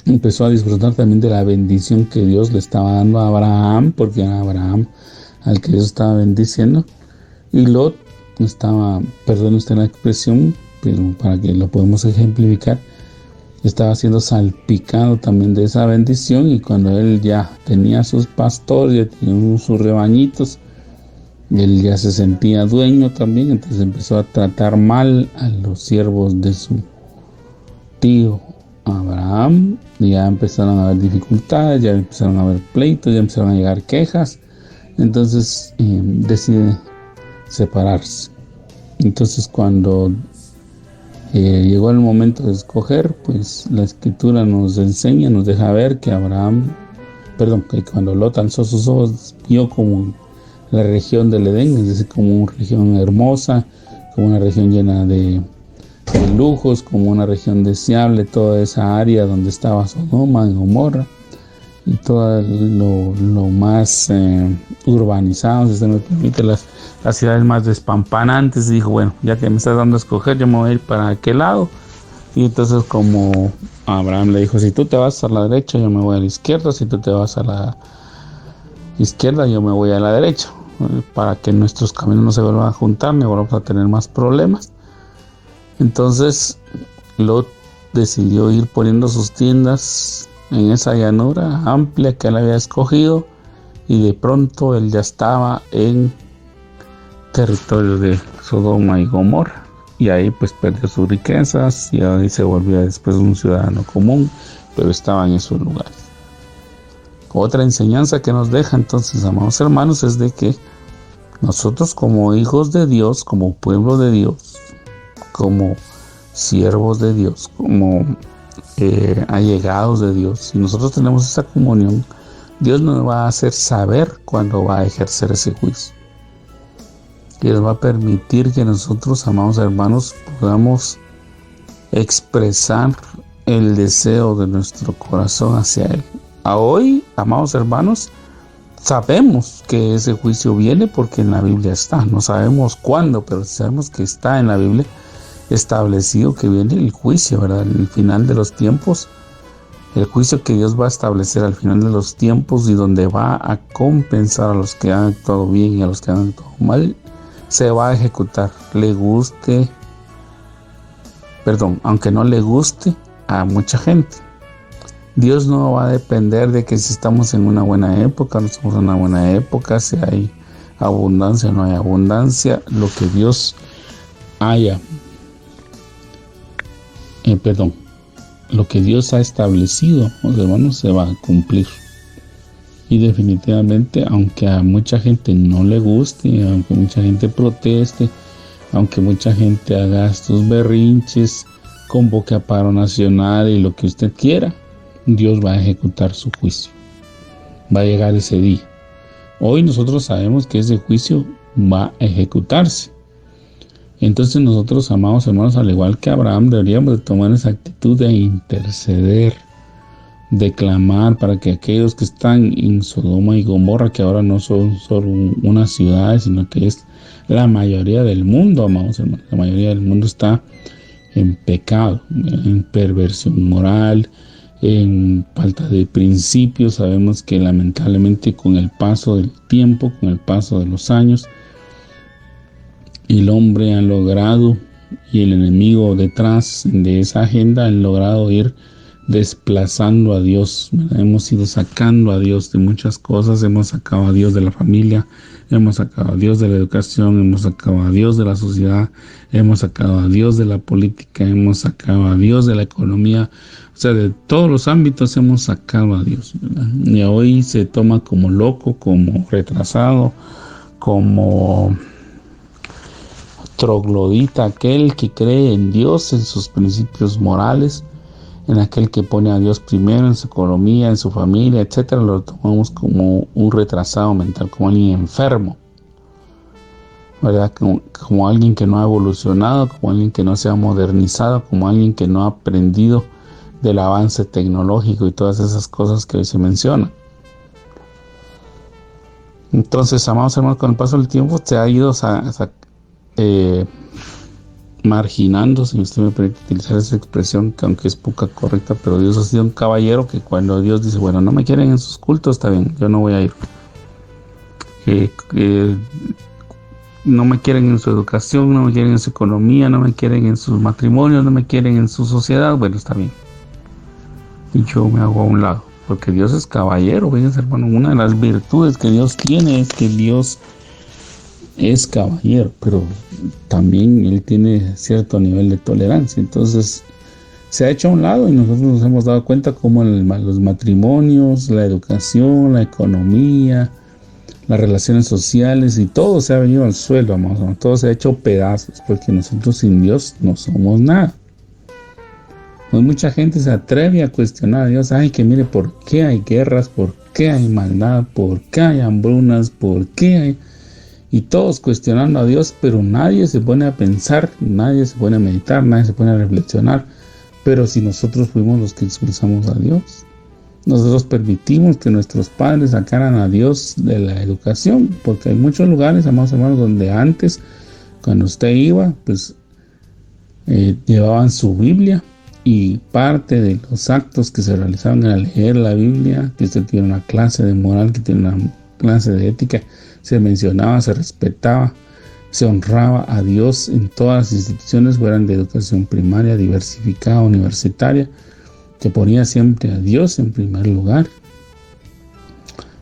empezó a disfrutar también de la bendición que Dios le estaba dando a Abraham, porque era Abraham al que Dios estaba bendiciendo, y Lot estaba, perdone usted la expresión, pero para que lo podamos ejemplificar, estaba siendo salpicado también de esa bendición, y cuando él ya tenía sus pastores, ya tenía sus rebañitos, él ya se sentía dueño también, entonces empezó a tratar mal a los siervos de su tío Abraham, y ya empezaron a haber dificultades, ya empezaron a haber pleitos, ya empezaron a llegar quejas, entonces decide separarse. Entonces cuando llegó el momento de escoger, pues la escritura nos enseña, nos deja ver que que cuando Lot alzó sus ojos, vio como la región del Edén, es decir, como una región hermosa, como una región llena de lujos, como una región deseable, toda esa área donde estaba Sodoma y Gomorra, y todo lo más urbanizado, si usted me permite, las ciudades más despampanantes. Dijo, bueno, ya que me estás dando a escoger, yo me voy a ir para aquel lado. Y entonces, como Abraham le dijo, si tú te vas a la derecha, yo me voy a la izquierda; si tú te vas a la izquierda, yo me voy a la derecha, para que nuestros caminos no se vuelvan a juntar, ni volvamos a tener más problemas. Entonces Lot decidió ir poniendo sus tiendas en esa llanura amplia que él había escogido, y de pronto él ya estaba en territorio de Sodoma y Gomorra, y ahí pues perdió sus riquezas y ahí se volvió después un ciudadano común, pero estaba en esos lugares. Otra enseñanza que nos deja entonces, amados hermanos, es de que nosotros como hijos de Dios, como pueblo de Dios, como siervos de Dios, como allegados de Dios, si nosotros tenemos esa comunión, Dios nos va a hacer saber cuándo va a ejercer ese juicio. Y nos va a permitir que nosotros, amados hermanos, podamos expresar el deseo de nuestro corazón hacia Él. A hoy, amados hermanos, sabemos que ese juicio viene porque en la Biblia está. No sabemos cuándo, pero sabemos que está en la Biblia establecido que viene el juicio, ¿verdad? El final de los tiempos, el juicio que Dios va a establecer al final de los tiempos, y donde va a compensar a los que han actuado bien y a los que han actuado mal, se va a ejecutar, aunque no le guste a mucha gente. Dios no va a depender de que si estamos en una buena época, no estamos en una buena época, si hay abundancia o no hay abundancia. Lo que Dios lo que Dios ha establecido, los hermanos, se va a cumplir. Y definitivamente, aunque a mucha gente no le guste, aunque mucha gente proteste, aunque mucha gente haga estos berrinches, convoque a paro nacional y lo que usted quiera, Dios va a ejecutar su juicio. Va a llegar ese día. Hoy nosotros sabemos que ese juicio va a ejecutarse. Entonces nosotros, amados hermanos, al igual que Abraham, deberíamos de tomar esa actitud de interceder, de clamar para que aquellos que están en Sodoma y Gomorra, que ahora no son solo unas ciudades, sino que es la mayoría del mundo, amados hermanos, la mayoría del mundo está en pecado, en perversión moral, en falta de principios. Sabemos que lamentablemente con el paso del tiempo, con el paso de los años, el hombre ha logrado, y el enemigo detrás de esa agenda, han logrado ir desplazando a Dios. Hemos ido sacando a Dios de muchas cosas. Hemos sacado a Dios de la familia, hemos sacado a Dios de la educación, hemos sacado a Dios de la sociedad, hemos sacado a Dios de la política, hemos sacado a Dios de la economía. O sea, de todos los ámbitos hemos sacado a Dios, ¿verdad? Y hoy se toma como loco, como retrasado, como troglodita aquel que cree en Dios, en sus principios morales, en aquel que pone a Dios primero en su economía, en su familia, etcétera. Lo tomamos como un retrasado mental, como alguien enfermo. ¿verdad? Como alguien que no ha evolucionado, como alguien que no se ha modernizado, como alguien que no ha aprendido del avance tecnológico y todas esas cosas que hoy se mencionan. Entonces, amados hermanos, con el paso del tiempo se ha ido marginando, si usted me permite utilizar esa expresión, que aunque es poca correcta, pero Dios ha sido un caballero que cuando Dios dice, bueno, no me quieren en sus cultos, está bien, yo no voy a ir. No me quieren en su educación, no me quieren en su economía, no me quieren en sus matrimonios, no me quieren en su sociedad, bueno, está bien. Y yo me hago a un lado, porque Dios es caballero. Fíjense, hermano, una de las virtudes que Dios tiene es que Dios es caballero, pero también Él tiene cierto nivel de tolerancia. Entonces se ha hecho a un lado y nosotros nos hemos dado cuenta cómo los matrimonios, la educación, la economía, las relaciones sociales y todo se ha venido al suelo, amamos, todo se ha hecho pedazos, porque nosotros sin Dios no somos nada. Pues mucha gente se atreve a cuestionar a Dios. Ay, que mire, ¿por qué hay guerras? ¿Por qué hay maldad? ¿Por qué hay hambrunas? ¿Por qué hay...? Y todos cuestionando a Dios, pero nadie se pone a pensar, nadie se pone a meditar, nadie se pone a reflexionar. Pero si nosotros fuimos los que expulsamos a Dios, nosotros permitimos que nuestros padres sacaran a Dios de la educación, porque hay muchos lugares, amados hermanos, donde antes, cuando usted iba, pues llevaban su Biblia, y parte de los actos que se realizaban era leer la Biblia, que usted tiene una clase de moral, que tiene una clase de ética, se mencionaba, se respetaba, se honraba a Dios en todas las instituciones, fueran de educación primaria, diversificada, universitaria, que ponía siempre a Dios en primer lugar.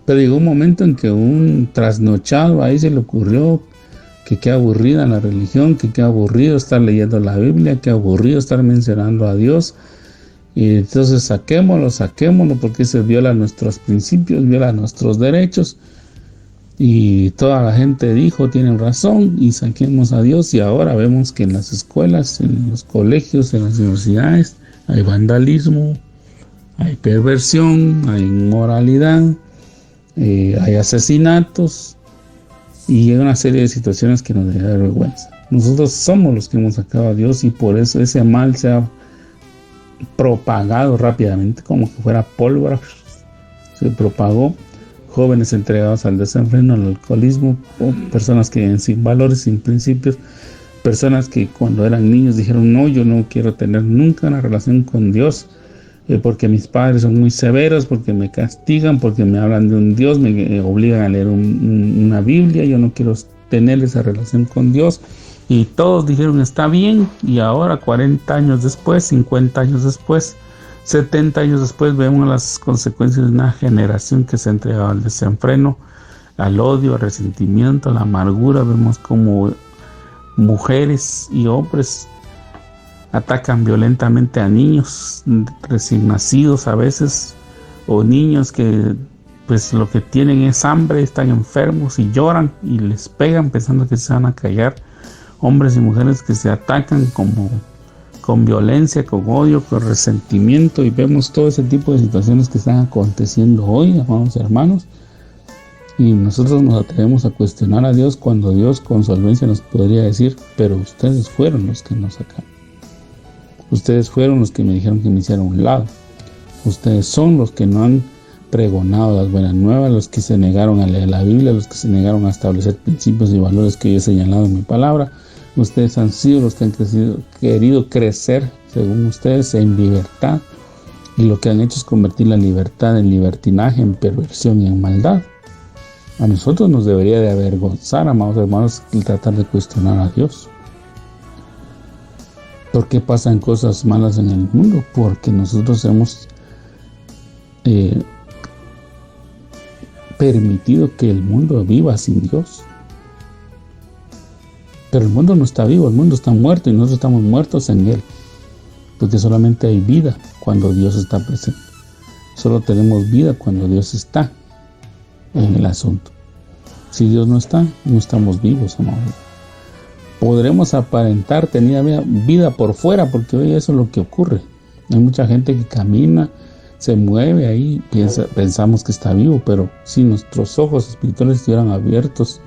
Pero llegó un momento en que un trasnochado ahí se le ocurrió que qué aburrida la religión, que qué aburrido estar leyendo la Biblia, qué aburrido estar mencionando a Dios. Y entonces saquémoslo, porque se viola nuestros principios, viola nuestros derechos. Y toda la gente dijo, tienen razón, y saquemos a Dios. Y ahora vemos que en las escuelas, en los colegios, en las universidades, hay vandalismo, hay perversión, hay inmoralidad, hay asesinatos, y hay una serie de situaciones que nos da vergüenza. Nosotros somos los que hemos sacado a Dios, y por eso ese mal se ha propagado rápidamente, como que fuera pólvora. Se propagó. Jóvenes entregados al desenfreno, al alcoholismo, personas que viven sin valores, sin principios, personas que cuando eran niños dijeron, no, yo no quiero tener nunca una relación con Dios, porque mis padres son muy severos, porque me castigan, porque me hablan de un Dios, me obligan a leer una Biblia, yo no quiero tener esa relación con Dios. Y todos dijeron, está bien, y ahora 40 años después, 50 años después, 70 años después, vemos las consecuencias de una generación que se ha entregado al desenfreno, al odio, al resentimiento, a la amargura. Vemos como mujeres y hombres atacan violentamente a niños recién nacidos a veces, o niños que pues lo que tienen es hambre, están enfermos y lloran y les pegan pensando que se van a callar. Hombres y mujeres que se atacan con violencia, con odio, con resentimiento, y vemos todo ese tipo de situaciones que están aconteciendo hoy, amados hermanos, y nosotros nos atrevemos a cuestionar a Dios cuando Dios con solvencia nos podría decir, pero ustedes fueron los que nos sacaron, ustedes fueron los que me dijeron que me hiciera a un lado, ustedes son los que no han pregonado las buenas nuevas, los que se negaron a leer la Biblia, los que se negaron a establecer principios y valores que yo he señalado en mi palabra. Ustedes han sido los que han querido crecer, según ustedes, en libertad, y lo que han hecho es convertir la libertad en libertinaje, en perversión y en maldad. A nosotros nos debería de avergonzar, amados hermanos, el tratar de cuestionar a Dios. ¿Por qué pasan cosas malas en el mundo? Porque nosotros hemos permitido que el mundo viva sin Dios. Pero el mundo no está vivo, el mundo está muerto, y nosotros estamos muertos en él, porque solamente hay vida cuando Dios está presente. Solo tenemos vida cuando Dios está en el asunto. Si Dios no está, no estamos vivos, amado. Podremos aparentar tener vida por fuera, porque hoy eso es lo que ocurre. Hay mucha gente que camina, se mueve ahí, pensamos que está vivo, pero si nuestros ojos espirituales estuvieran abiertos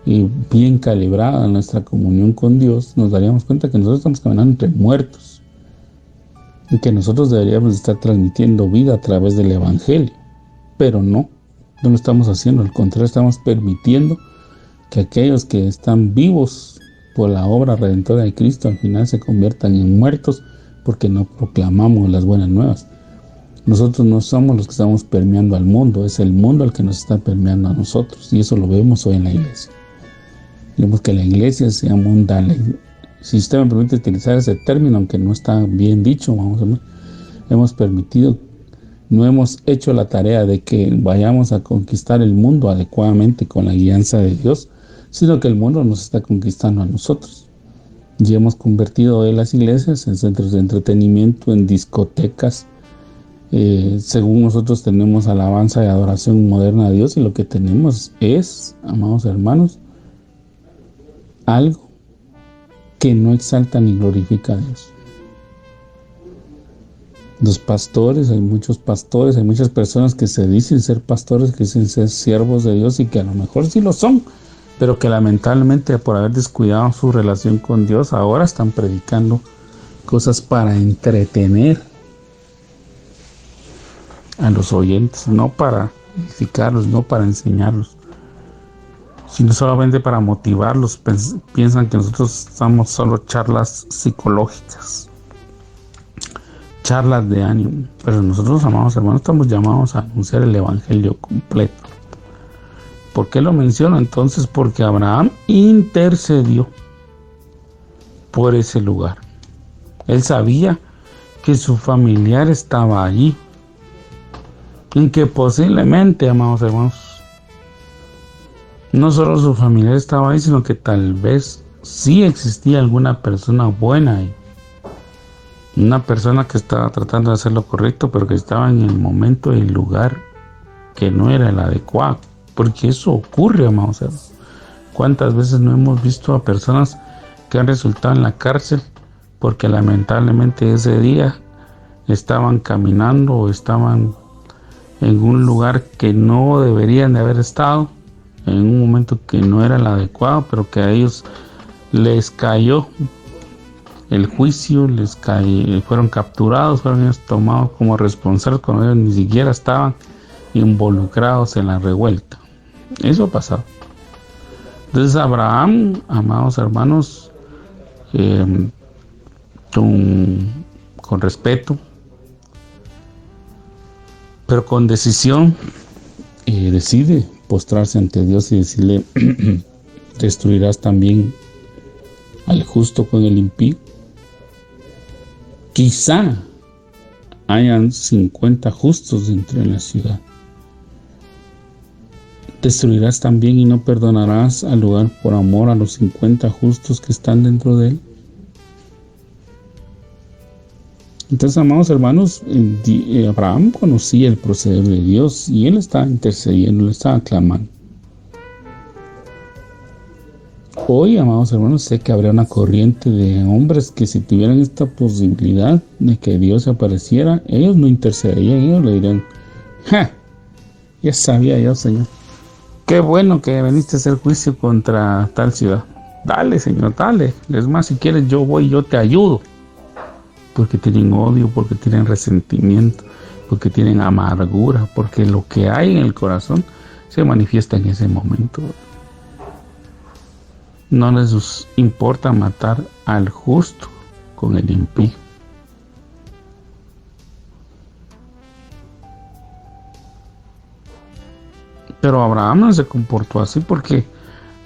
bien calibrada nuestra comunión con Dios, nos daríamos cuenta que nosotros estamos caminando entre muertos y que nosotros deberíamos estar transmitiendo vida a través del Evangelio, pero no lo estamos haciendo. Al contrario, estamos permitiendo que aquellos que están vivos por la obra redentora de Cristo al final se conviertan en muertos porque no proclamamos las buenas nuevas. Nosotros no somos los que estamos permeando al mundo, es el mundo el que nos está permeando a nosotros, y eso lo vemos hoy en la iglesia. Vemos que la iglesia sea mundana. Si usted me permite utilizar ese término, aunque no está bien dicho, hemos permitido, no hemos hecho la tarea de que vayamos a conquistar el mundo adecuadamente con la guianza de Dios, sino que el mundo nos está conquistando a nosotros. Y hemos convertido hoy las iglesias en centros de entretenimiento, en discotecas. Según nosotros tenemos alabanza y adoración moderna a Dios, y lo que tenemos es, amados hermanos, algo que no exalta ni glorifica a Dios. Los pastores, hay muchas personas que se dicen ser pastores, que dicen ser siervos de Dios y que a lo mejor sí lo son, pero que lamentablemente por haber descuidado su relación con Dios ahora están predicando cosas para entretener a los oyentes, no para edificarlos, no para enseñarlos, sino solamente para motivarlos. Piensan que nosotros damos solo charlas psicológicas, charlas de ánimo, pero nosotros, amados hermanos, estamos llamados a anunciar el evangelio completo. ¿Por qué lo menciono entonces? Porque Abraham intercedió por ese lugar. Él sabía que su familiar estaba allí, y que posiblemente, amados hermanos, no solo su familiar estaba ahí, sino que tal vez sí existía alguna persona buena ahí. Una persona que estaba tratando de hacer lo correcto, pero que estaba en el momento y el lugar que no era el adecuado. Porque eso ocurre, amados hermanos. ¿Cuántas veces no hemos visto a personas que han resultado en la cárcel porque lamentablemente ese día estaban caminando o estaban en un lugar que no deberían de haber estado, en un momento que no era el adecuado, pero que a ellos les cayó el juicio, fueron capturados, fueron ellos tomados como responsables cuando ellos ni siquiera estaban involucrados en la revuelta? Eso ha pasado. Entonces Abraham, amados hermanos, con respeto, pero con decisión, decide postrarse ante Dios y decirle: ¿destruirás también al justo con el impío? Quizá hayan 50 justos dentro de la ciudad. ¿Destruirás también y no perdonarás al lugar por amor a los 50 justos que están dentro de él? Entonces, amados hermanos, Abraham conocía el proceder de Dios y él estaba intercediendo, le estaba clamando. Hoy, amados hermanos, sé que habría una corriente de hombres que si tuvieran esta posibilidad de que Dios apareciera, ellos no intercederían, ellos le dirían: ya sabía yo, Señor. Qué bueno que viniste a hacer juicio contra tal ciudad. Dale, Señor, dale. Es más, si quieres yo voy, yo te ayudo. Porque tienen odio, porque tienen resentimiento, porque tienen amargura, porque lo que hay en el corazón se manifiesta en ese momento. No les importa matar al justo con el impío. Pero Abraham no se comportó así porque,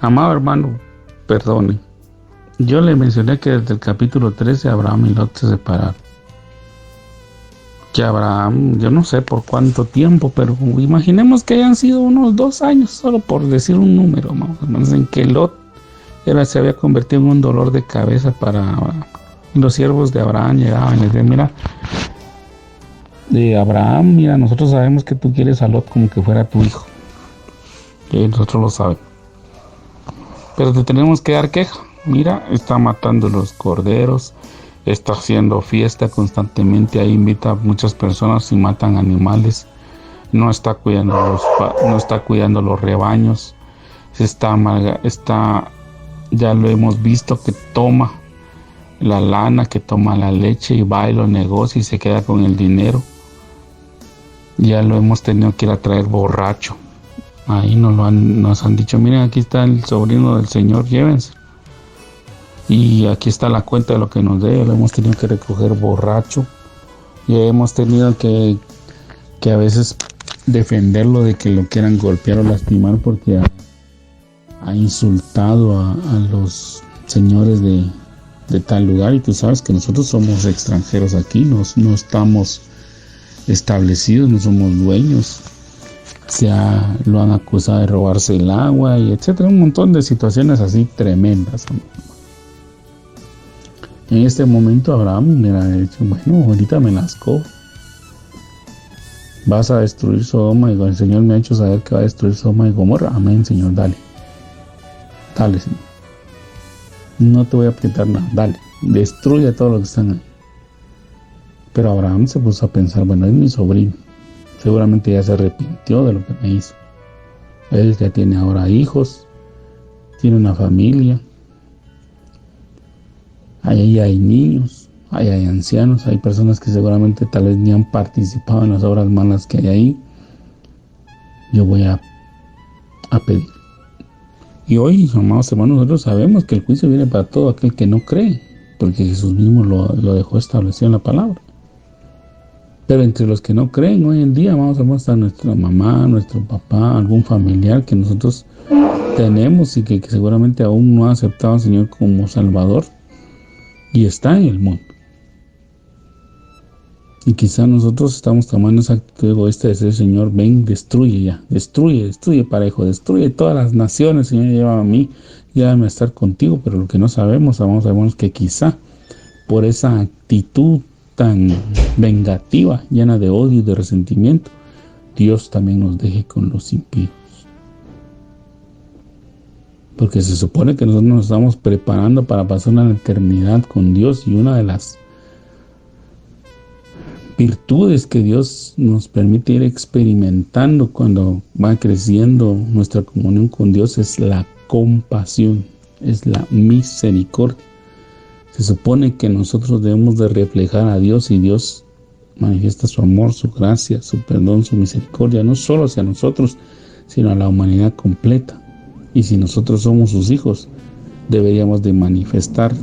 amado hermano, perdone. Yo le mencioné que desde el capítulo 13 Abraham y Lot se separaron. Que Abraham, yo no sé por cuánto tiempo, pero imaginemos que hayan sido unos 2 años, solo por decir un número, hermanos, en que Lot se había convertido en un dolor de cabeza para Abraham. Los siervos de Abraham llegaban y les decían: mira, Abraham, mira, nosotros sabemos que tú quieres a Lot como que fuera tu hijo. Y nosotros lo sabemos. Pero te tenemos que dar queja. Mira, está matando los corderos, está haciendo fiesta constantemente, ahí invita a muchas personas y matan animales, no está cuidando los rebaños, ya lo hemos visto que toma la lana, que toma la leche y va y lo negocia y se queda con el dinero. Ya lo hemos tenido que ir a traer borracho. Ahí nos han dicho, miren, aquí está el sobrino del Señor, llévense. Y aquí está la cuenta de lo que nos debe. Lo hemos tenido que recoger borracho. Y hemos tenido que a veces defenderlo de que lo quieran golpear o lastimar porque ha insultado a los señores de tal lugar. Y tú sabes que nosotros somos extranjeros aquí, no estamos establecidos, no somos dueños. Lo han acusado de robarse el agua y etcétera, un montón de situaciones así tremendas. En este momento Abraham le ha dicho, bueno, ahorita me las cojo. Vas a destruir Sodoma y el Señor me ha hecho saber que va a destruir Sodoma y Gomorra. Amén, Señor, dale, Señor. No te voy a quitar nada, dale, destruye a todos los que están ahí. Pero Abraham se puso a pensar, bueno, es mi sobrino. Seguramente ya se arrepintió de lo que me hizo. Él ya tiene ahora hijos, tiene una familia. Ahí hay niños, ahí hay ancianos, hay personas que seguramente tal vez ni han participado en las obras malas que hay ahí. Yo voy a pedir. Y hoy, amados hermanos, nosotros sabemos que el juicio viene para todo aquel que no cree, porque Jesús mismo lo dejó establecido en la palabra. Pero entre los que no creen hoy en día, amados hermanos, está nuestra mamá, nuestro papá, algún familiar que nosotros tenemos y que seguramente aún no ha aceptado al Señor como Salvador. Y está en el mundo. Y quizá nosotros estamos tomando esa actitud egoísta de decir, Señor, ven, destruye ya, destruye parejo, destruye todas las naciones, Señor, llévame a mí, llévame a estar contigo. Pero lo que no sabemos, sabemos que quizá por esa actitud tan vengativa, llena de odio y de resentimiento, Dios también nos deje con los impíos. Porque se supone que nosotros nos estamos preparando para pasar una eternidad con Dios, y una de las virtudes que Dios nos permite ir experimentando cuando va creciendo nuestra comunión con Dios es la compasión, es la misericordia. Se supone que nosotros debemos de reflejar a Dios, y Dios manifiesta su amor, su gracia, su perdón, su misericordia, no solo hacia nosotros, sino a la humanidad completa. Y si nosotros somos sus hijos, deberíamos de manifestar.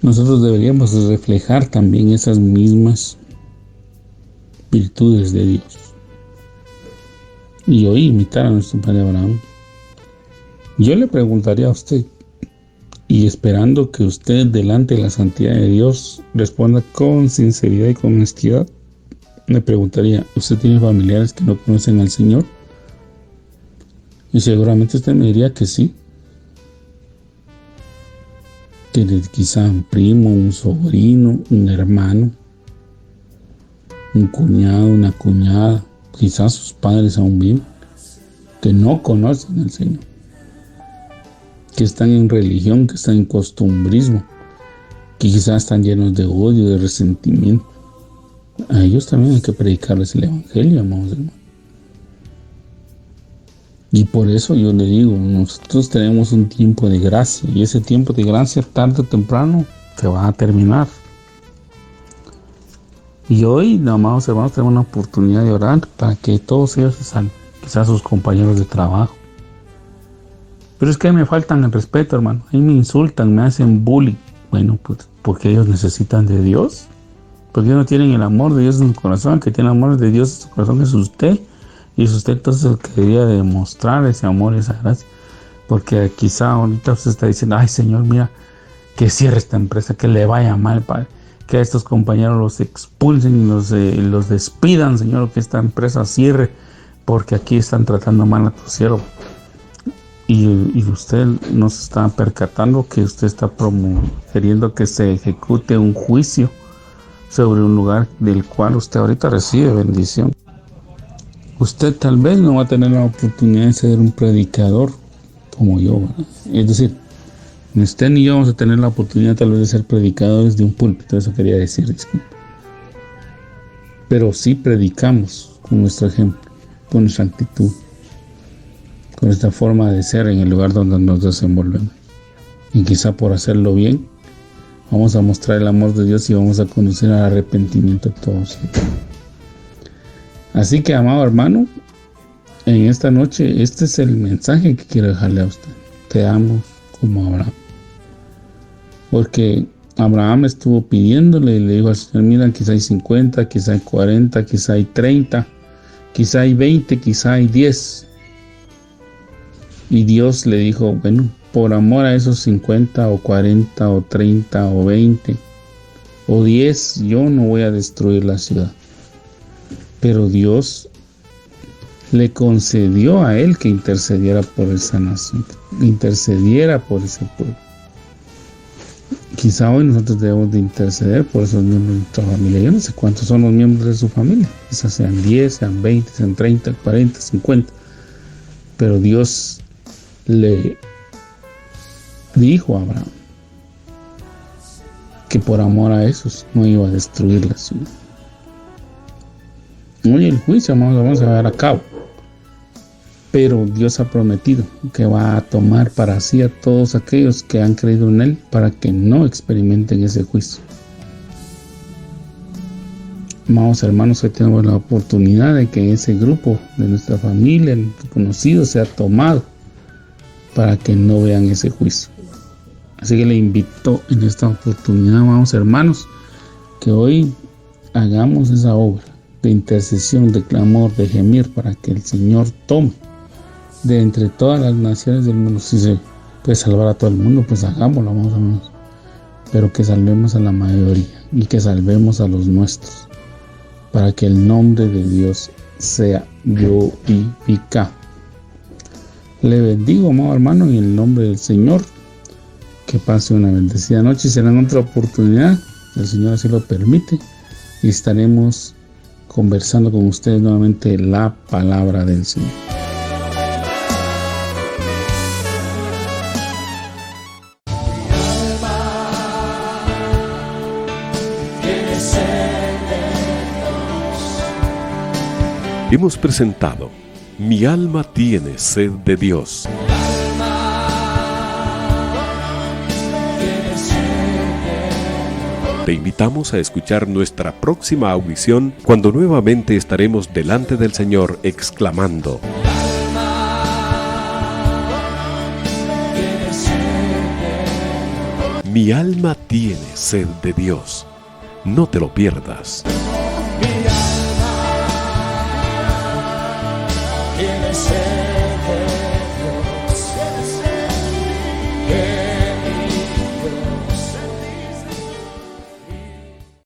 Nosotros deberíamos de reflejar también esas mismas virtudes de Dios. Y hoy imitar a nuestro Padre Abraham. Yo le preguntaría a usted, y esperando que usted delante de la santidad de Dios responda con sinceridad y con honestidad, le preguntaría, ¿usted tiene familiares que no conocen al Señor? Y seguramente usted me diría que sí. Tiene quizá un primo, un sobrino, un hermano, un cuñado, una cuñada, quizás sus padres aún viven, que no conocen al Señor, que están en religión, que están en costumbrismo, que quizás están llenos de odio, de resentimiento. A ellos también hay que predicarles el Evangelio, amados hermanos. Y por eso yo le digo, nosotros tenemos un tiempo de gracia, y ese tiempo de gracia tarde o temprano se va a terminar. Y hoy, amados hermanos, tenemos una oportunidad de orar para que todos ellos se salven, quizás sus compañeros de trabajo. Pero es que me faltan el respeto, hermano. Ahí me insultan, me hacen bullying. Bueno, pues porque ellos necesitan de Dios, porque ellos no tienen el amor de Dios en su corazón. El que tiene el amor de Dios en su corazón es usted. Y es usted entonces el que debería demostrar ese amor, esa gracia. Porque quizá ahorita usted está diciendo, ay Señor, mira, que cierre esta empresa, que le vaya mal, Padre, que a estos compañeros los expulsen y los despidan, Señor, que esta empresa cierre, porque aquí están tratando mal a tu siervo. Y usted no se está percatando que usted está queriendo que se ejecute un juicio sobre un lugar del cual usted ahorita recibe bendición. Usted tal vez no va a tener la oportunidad de ser un predicador como yo, ¿verdad? Es decir, ni usted ni yo vamos a tener la oportunidad tal vez de ser predicadores de un púlpito, eso quería decir, disculpe. Pero sí predicamos con nuestro ejemplo, con nuestra actitud. con esta forma de ser en el lugar donde nos desenvolvemos. Y quizá por hacerlo bien, vamos a mostrar el amor de Dios y vamos a conducir al arrepentimiento de todos. Así que, amado hermano, en esta noche, este es el mensaje que quiero dejarle a usted. Te amo como Abraham. Porque Abraham estuvo pidiéndole y le dijo al Señor, mira, quizá hay 50, quizá hay 40, quizá hay 30, quizá hay 20, quizá hay 10. Y Dios le dijo, bueno, por amor a esos 50 o 40 o 30 o 20 o 10, yo no voy a destruir la ciudad. Pero Dios le concedió a él que intercediera por esa nación, intercediera por ese pueblo. Quizá hoy nosotros debemos de interceder por esos miembros de nuestra familia. Yo no sé cuántos son los miembros de su familia. Quizás sean 10, sean 20, sean 30, 40, 50. Pero Dios le dijo a Abraham que por amor a esos no iba a destruir la ciudad. Hoy el juicio vamos a llevar a cabo. Pero Dios ha prometido que va a tomar para sí a todos aquellos que han creído en Él para que no experimenten ese juicio. Amados hermanos, hoy tenemos la oportunidad de que ese grupo de nuestra familia, conocido, sea tomado para que no vean ese juicio. Así que le invito en esta oportunidad, amados hermanos, que hoy hagamos esa obra de intercesión, de clamor, de gemir para que el Señor tome de entre todas las naciones del mundo. Si se puede salvar a todo el mundo, pues hagámoslo, vamos. Pero que salvemos a la mayoría y que salvemos a los nuestros, para que el nombre de Dios sea glorificado. Le bendigo, amado hermano, en el nombre del Señor. Que pase una bendecida noche y será en otra oportunidad. El Señor así lo permite. Y estaremos conversando con ustedes nuevamente la palabra del Señor.
Hemos presentado Mi alma tiene sed de Dios. Te invitamos a escuchar nuestra próxima audición cuando nuevamente estaremos delante del Señor exclamando: Mi alma tiene sed de Dios. No te lo pierdas.